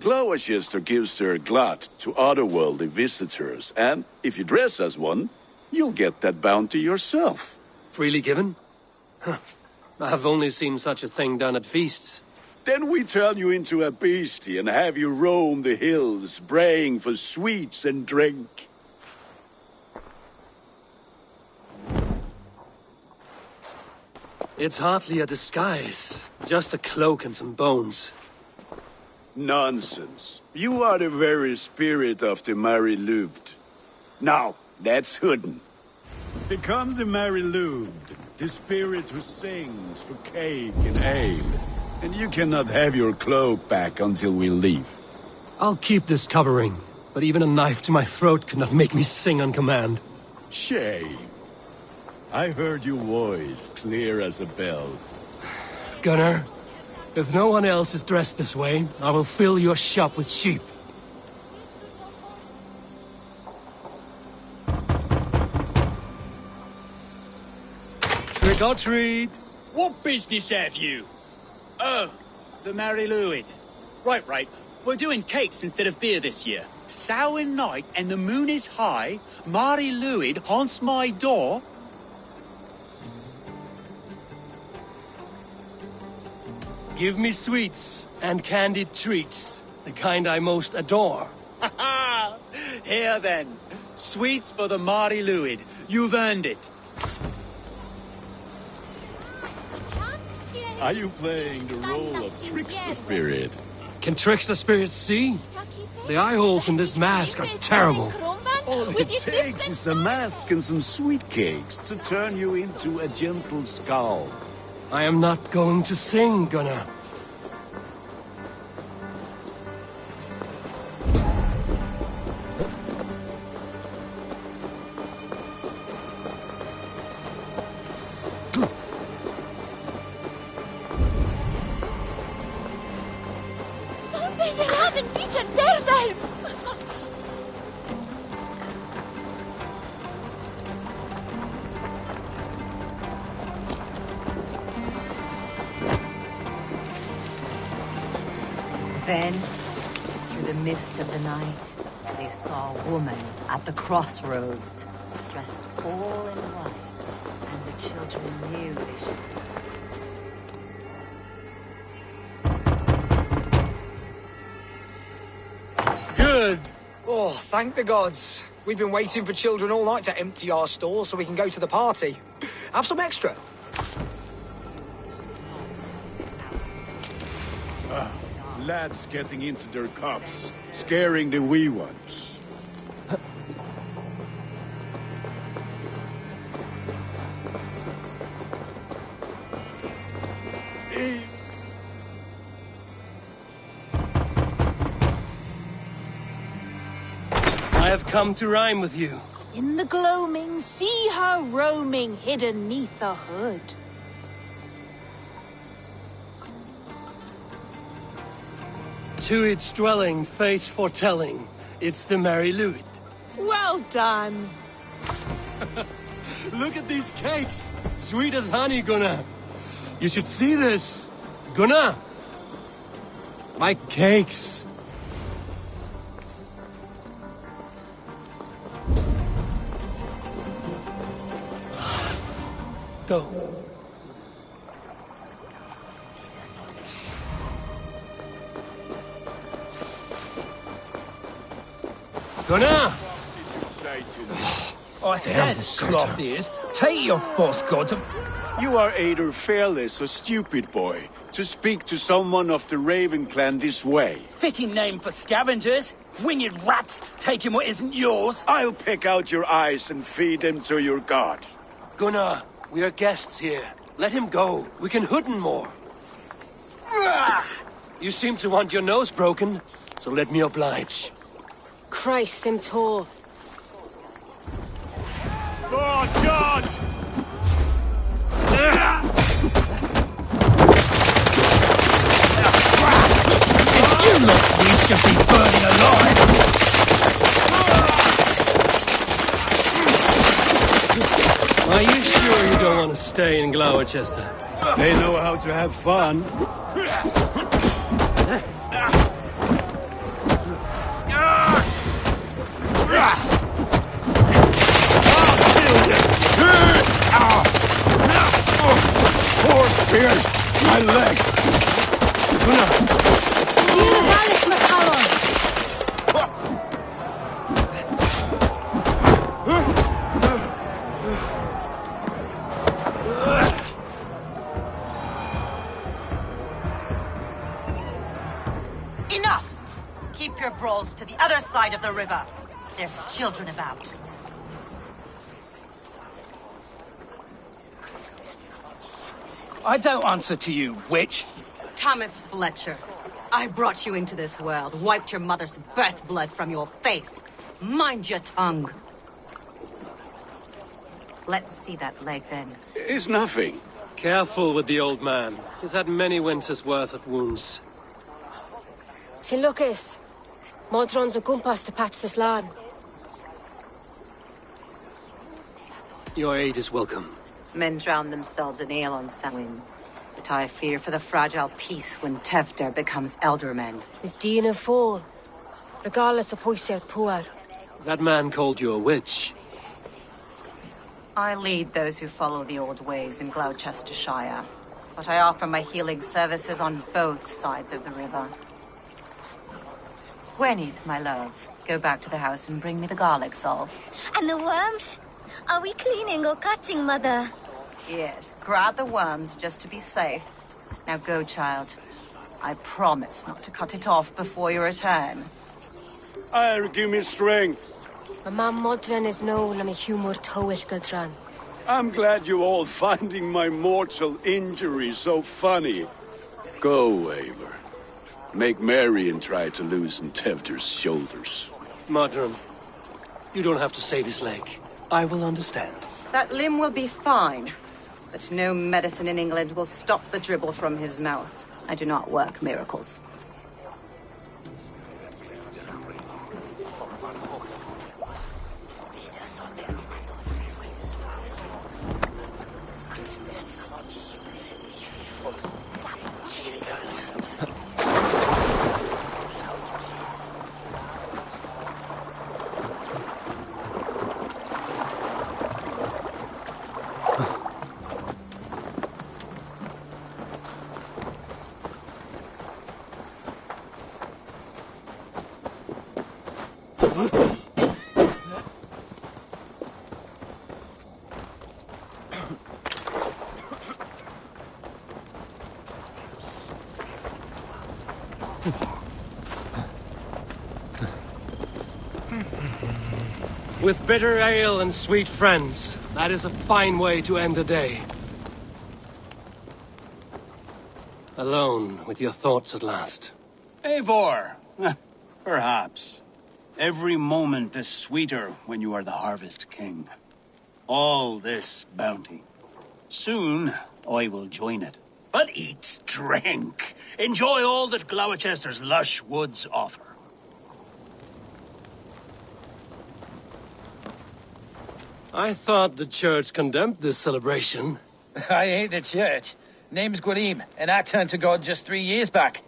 Glowachester gives their glut to otherworldly visitors, and if you dress as one, you'll get that bounty yourself. Freely given? Huh. I have only seen such a thing done at feasts. Then we turn you into a beastie and have you roam the hills, braying for sweets and drink. It's hardly a disguise. Just a cloak and some bones. Nonsense. You are the very spirit of the Mary Louved. Now, let's hooden. Become the Mary Louved, the spirit who sings for cake and ale. And you cannot have your cloak back until we leave. I'll keep this covering, but even a knife to my throat could not make me sing on command. Shame. I heard your voice clear as a bell. Gunnar, if no one else is dressed this way, I will fill your shop with sheep. Trick or treat! What business have you? Oh, the Mary Louid. Right. We're doing cakes instead of beer this year. Samhain night and the moon is high. Mary Louid haunts my door. Give me sweets and candied treats, the kind I most adore. Ha ha! Here then. Sweets for the Mary Louid. You've earned it. Are you playing the role of trickster spirit? Can trickster spirits see? The eye holes in this mask are terrible. All it takes is a mask and some sweet cakes to turn you into a gentle skull. I am not going to sing, Gunnar. Then, through the mist of the night, they saw a woman at the crossroads, dressed all in white, and the children knew they should. Good! Oh, thank the gods. We've been waiting for children all night to empty our stores so we can go to the party. Have some extra. Lads getting into their cups, scaring the wee ones. I have come to rhyme with you. In the gloaming, see her roaming, hidden neath the hood. To its dwelling, face foretelling, it's the Mary Louid. Well done. Look at these cakes! Sweet as honey, Gunnar. You should see this. Gunnar! My cakes! Go. Gunnar! Oh, Damn this cloth is. Take your false gods and... You are either fearless or stupid, boy, to speak to someone of the Raven clan this way. Fitting name for scavengers. Winged rats taking what isn't yours. I'll pick out your eyes and feed them to your god. Gunnar, we are guests here. Let him go. We can hooden more. You seem to want your nose broken, so let me oblige. Christ, him tall. Oh, God! You look, we should be burning alive! Are you sure you don't want to stay in Gloucester? They know how to have fun. Four spears! My leg! Enough! Keep your brawls to the other side of the river. There's children about. I don't answer to you, witch. Thomas Fletcher, I brought you into this world, wiped your mother's birth blood from your face. Mind your tongue. Let's see that leg, then. It's nothing. Careful with the old man. He's had many winters' worth of wounds. Till Lucas. Modron's a gumpas to patch this land. Your aid is welcome. Men drown themselves in ale on Samhain. But I fear for the fragile peace when Tevder becomes eldermen. With Dean and fall. Regardless of Poiser Puar. That man called you a witch. I lead those who follow the old ways in Gloucestershire. But I offer my healing services on both sides of the river. Gwyneth, my love, go back to the house and bring me the garlic salve. And the worms? Are we cleaning or cutting, Mother? Yes, grab the worms just to be safe. Now go, child. I promise not to cut it off before your return. Give me strength. My mom Modron is known I'm a humor towish gadran. I'm glad you all finding my mortal injury so funny. Go, Eivor. Make merry and try to loosen Tevder's shoulders. Modron, you don't have to save his leg. I will understand. That limb will be fine. But no medicine in England will stop the dribble from his mouth. I do not work miracles. With bitter ale and sweet friends, that is a fine way to end the day. Alone with your thoughts at last. Eivor! Perhaps. Every moment is sweeter when you are the Harvest King. All this bounty. Soon, I will join it. But eat, drink, enjoy all that Gloucester's lush woods offer. I thought the church condemned this celebration. I ain't the church. Name's Gwarim, and I turned to God just 3 years back.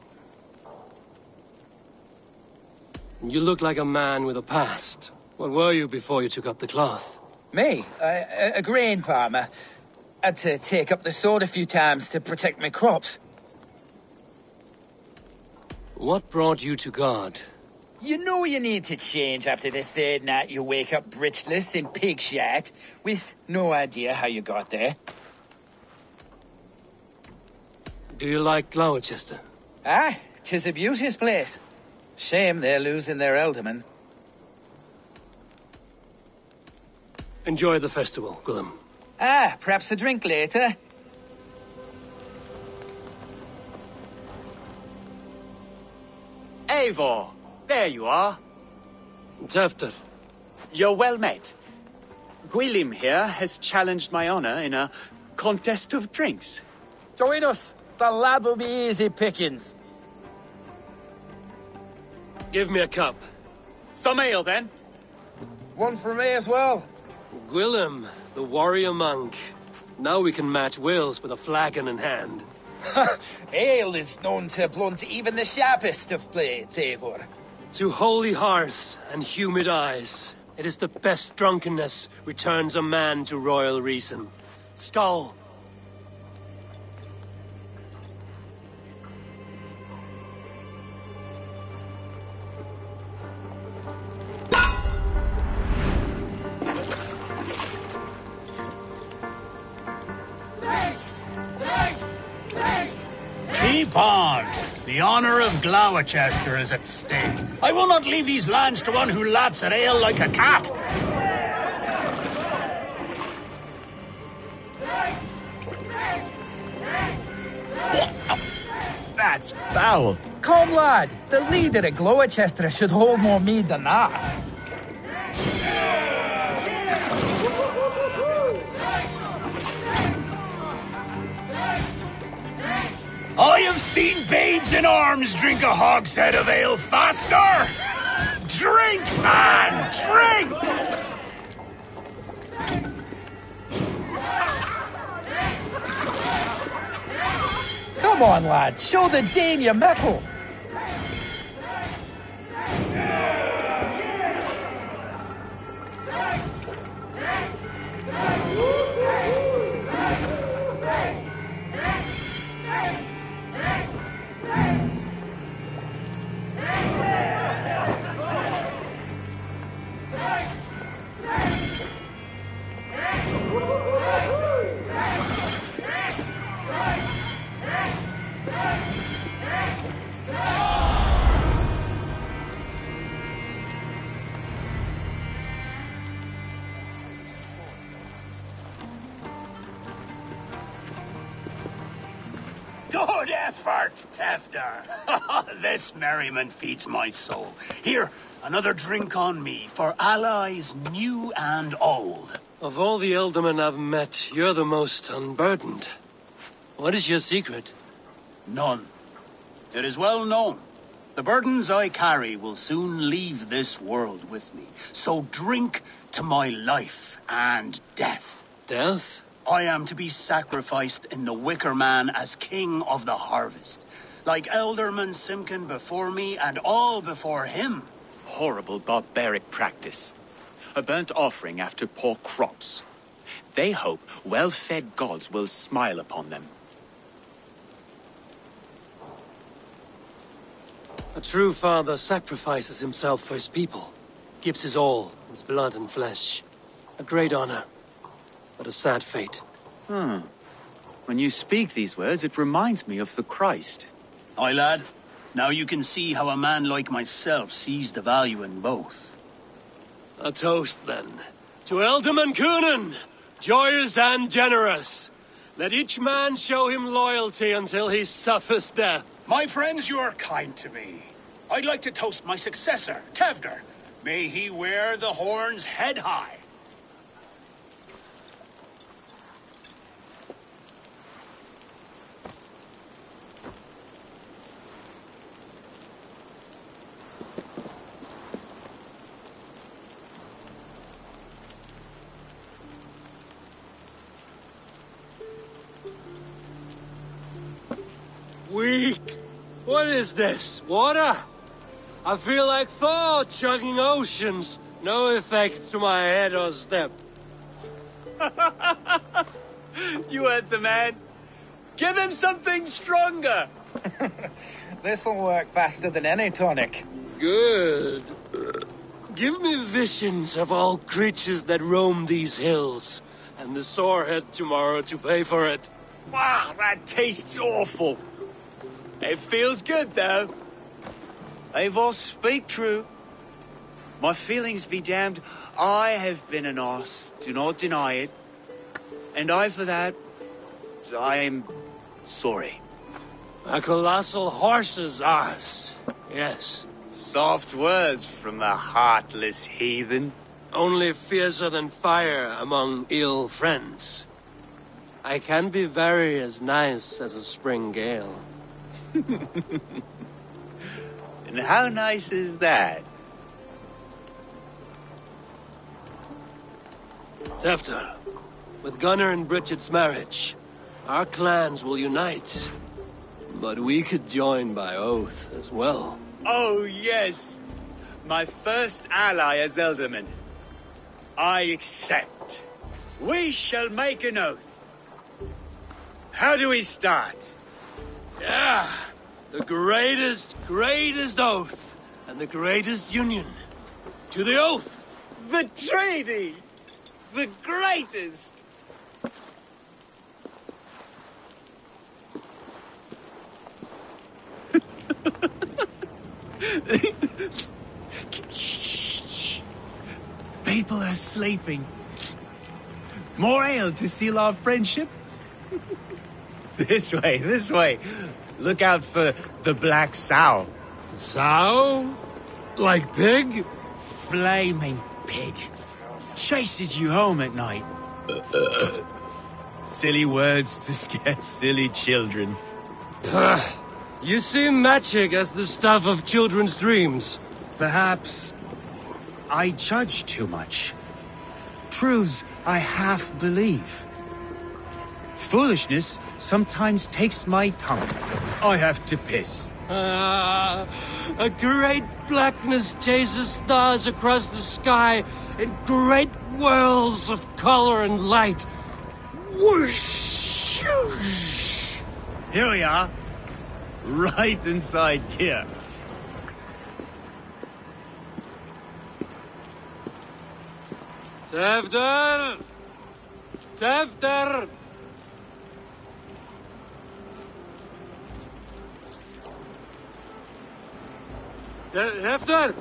You look like a man with a past. What were you before you took up the cloth? Me? A grain farmer. Had to take up the sword a few times to protect my crops. What brought you to God? You know you need to change after the third night you wake up breechless in pig shit, with no idea how you got there. Do you like Gloucester? Ah, 'tis a beauteous place. Shame they're losing their ealdorman. Enjoy the festival, Gwillem. Ah, perhaps a drink later. Eivor, there you are. Tefter. You're well met. Gwilym here has challenged my honor in a contest of drinks. Join us. The lad will be easy pickings. Give me a cup. Some ale, then. One for me as well. Gwillem, the warrior monk. Now we can match wills with a flagon in hand. Ale is known to blunt even the sharpest of blades, Eivor. To holy hearths and humid eyes, it is the best drunkenness returns a man to royal reason. Skull! Keep on! The honor of Gloucester is at stake. I will not leave these lands to one who laps at ale like a cat. That's foul. Come, lad. The leader of Gloucester should hold more mead than that. I have seen babes in arms drink a hogshead of ale faster! Drink, man! Drink! Come on, lad. Show the dame your mettle. Good effort, Tefter. This merriment feeds my soul. Here, another drink on me for allies new and old. Of all the ealdormen I've met, you're the most unburdened. What is your secret? None. It is well known. The burdens I carry will soon leave this world with me. So drink to my life and death. Death? I am to be sacrificed in the Wicker Man as king of the harvest. Like Elderman Simkin before me and all before him. Horrible barbaric practice. A burnt offering after poor crops. They hope well-fed gods will smile upon them. A true father sacrifices himself for his people. Gives his all, his blood and flesh. A great honor. But a sad fate. When you speak these words, it reminds me of the Christ. Aye, lad. Now you can see how a man like myself sees the value in both. A toast, then. To Ealdorman Coonan, joyous and generous. Let each man show him loyalty until he suffers death. My friends, you are kind to me. I'd like to toast my successor, Tefder. May he wear the horns head high. Weak. What is this? Water? I feel like Thor chugging oceans. No effect to my head or step. You heard the man. Give him something stronger. This'll work faster than any tonic. Good. Give me visions of all creatures that roam these hills, and the sorehead tomorrow to pay for it. Wow, that tastes awful. It feels good, though. Eivor, speak true. My feelings be damned. I have been an ass, do not deny it. And I, for that, I am sorry. A colossal horse's ass, yes. Soft words from the heartless heathen. Only fiercer than fire among ill friends. I can be very as nice as a spring gale. And how nice is that? Tefter, with Gunnar and Bridget's marriage, our clans will unite. But we could join by oath as well. Oh, yes. My first ally as Elderman. I accept. We shall make an oath. How do we start? Yeah, the greatest oath, and the greatest union. To the oath! The treaty! The greatest! Shh. People are sleeping. More ale to seal our friendship? This way. Look out for the black sow. Sow? Like pig? Flaming pig. Chases you home at night. Silly words to scare silly children. You see magic as the stuff of children's dreams. Perhaps I judge too much. Truths I half believe. Foolishness sometimes takes my tongue. I have to piss. A great blackness chases stars across the sky in great whirls of color and light. Whoosh! Here we are. Right inside here. Tefter! Tefter! Tefter!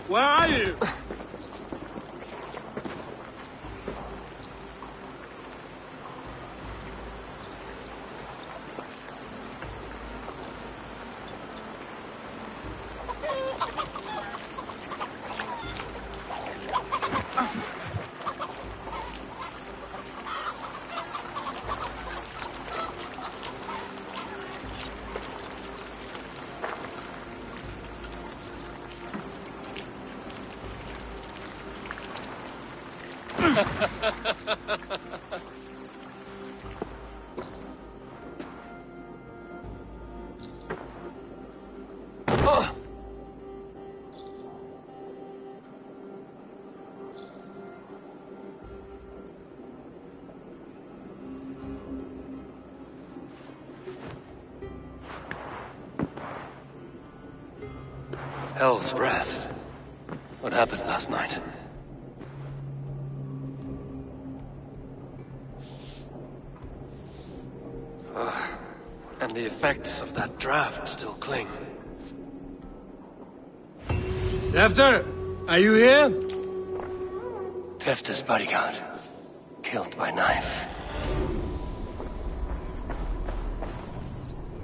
Where are you? Hell's breath. What happened last night? And the effects of that draft still cling. Tefter! Are you here? Tefter's bodyguard. Killed by knife.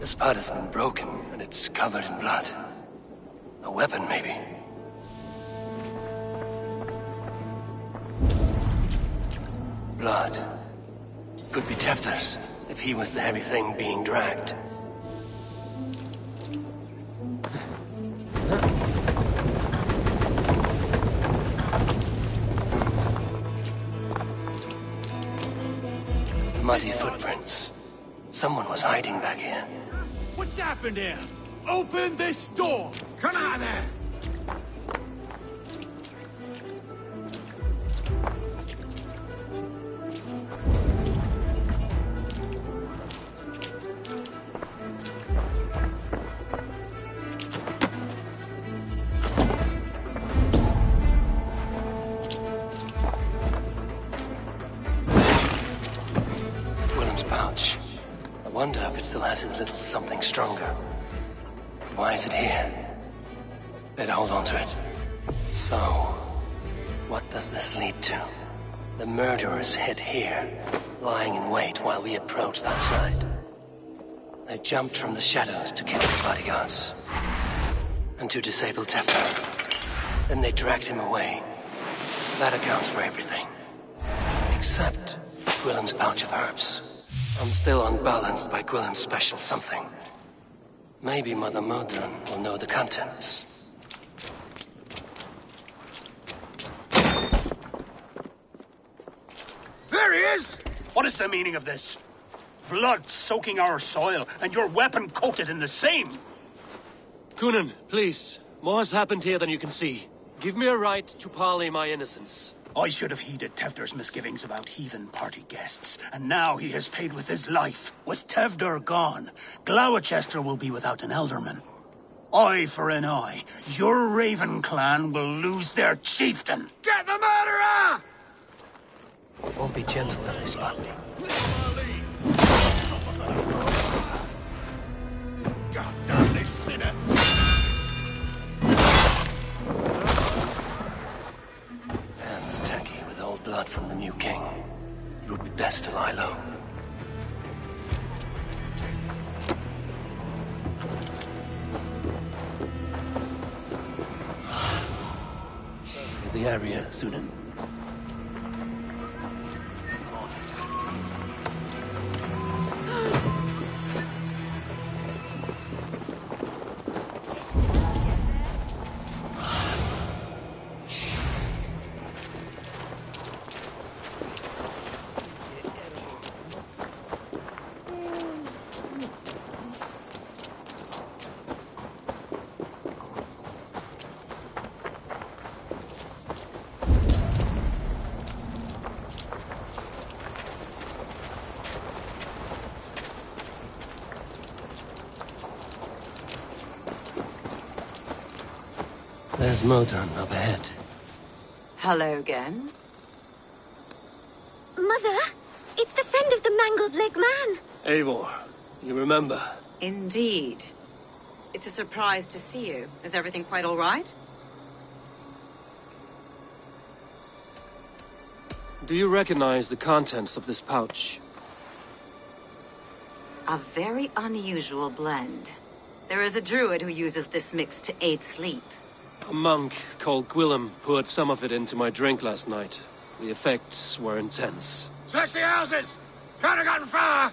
The spot has been broken, and it's covered in blood. A weapon, maybe. Blood. Could be Tefter's, if he was the heavy thing being dragged. Muddy footprints. Someone was hiding back here. What's happened here? Open this door! Come out of there! Pouch. I wonder if it still has a little something stronger. Why is it here? Better hold on to it. So, what does this lead to? The murderers hid here, lying in wait while we approached outside. They jumped from the shadows to kill the bodyguards. And to disable Tefter. Then they dragged him away. That accounts for everything. Except Gwillem's pouch of herbs. I'm still unbalanced by Gwillem's special something. Maybe Mother Modron will know the contents. There he is! What is the meaning of this? Blood soaking our soil, and your weapon coated in the same! Kunan, please. More has happened here than you can see. Give me a right to parley my innocence. I should have heeded Tevder's misgivings about heathen party guests, and now he has paid with his life. With Tevder gone, Gloucester will be without an elderman. Eye for an eye. Your Raven clan will lose their chieftain. Get the murderer! Won't be gentle if they spot me. God damn this sinner! Hands tacky with old blood from the new king. It would be best to lie low. The area, Sunan. There's Modron up ahead. Hello again. Mother, it's the friend of the mangled leg man. Eivor, you remember? Indeed. It's a surprise to see you. Is everything quite all right? Do you recognize the contents of this pouch? A very unusual blend. There is a druid who uses this mix to aid sleep. A monk called Gwillem poured some of it into my drink last night. The effects were intense. Search the houses! Can't have gotten far!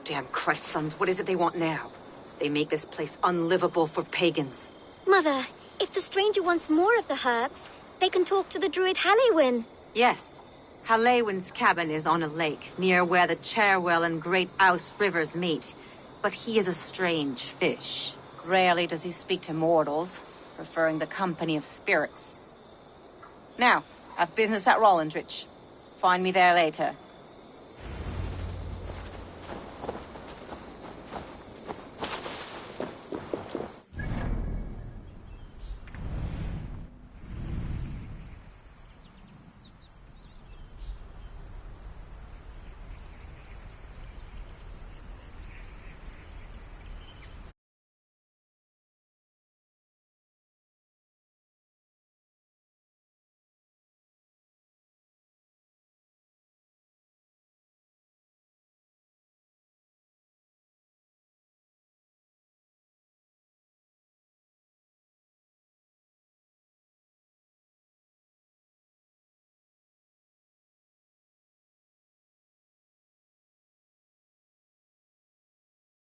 Damn Christ, sons, what is it they want now? They make this place unlivable for pagans. Mother, if the stranger wants more of the herbs, they can talk to the druid Halewyn. Yes. Halewyn's cabin is on a lake, near where the Cherwell and Great Ouse rivers meet. But he is a strange fish. Rarely does he speak to mortals, preferring the company of spirits. Now, I've business at Rollindrich. Find me there later.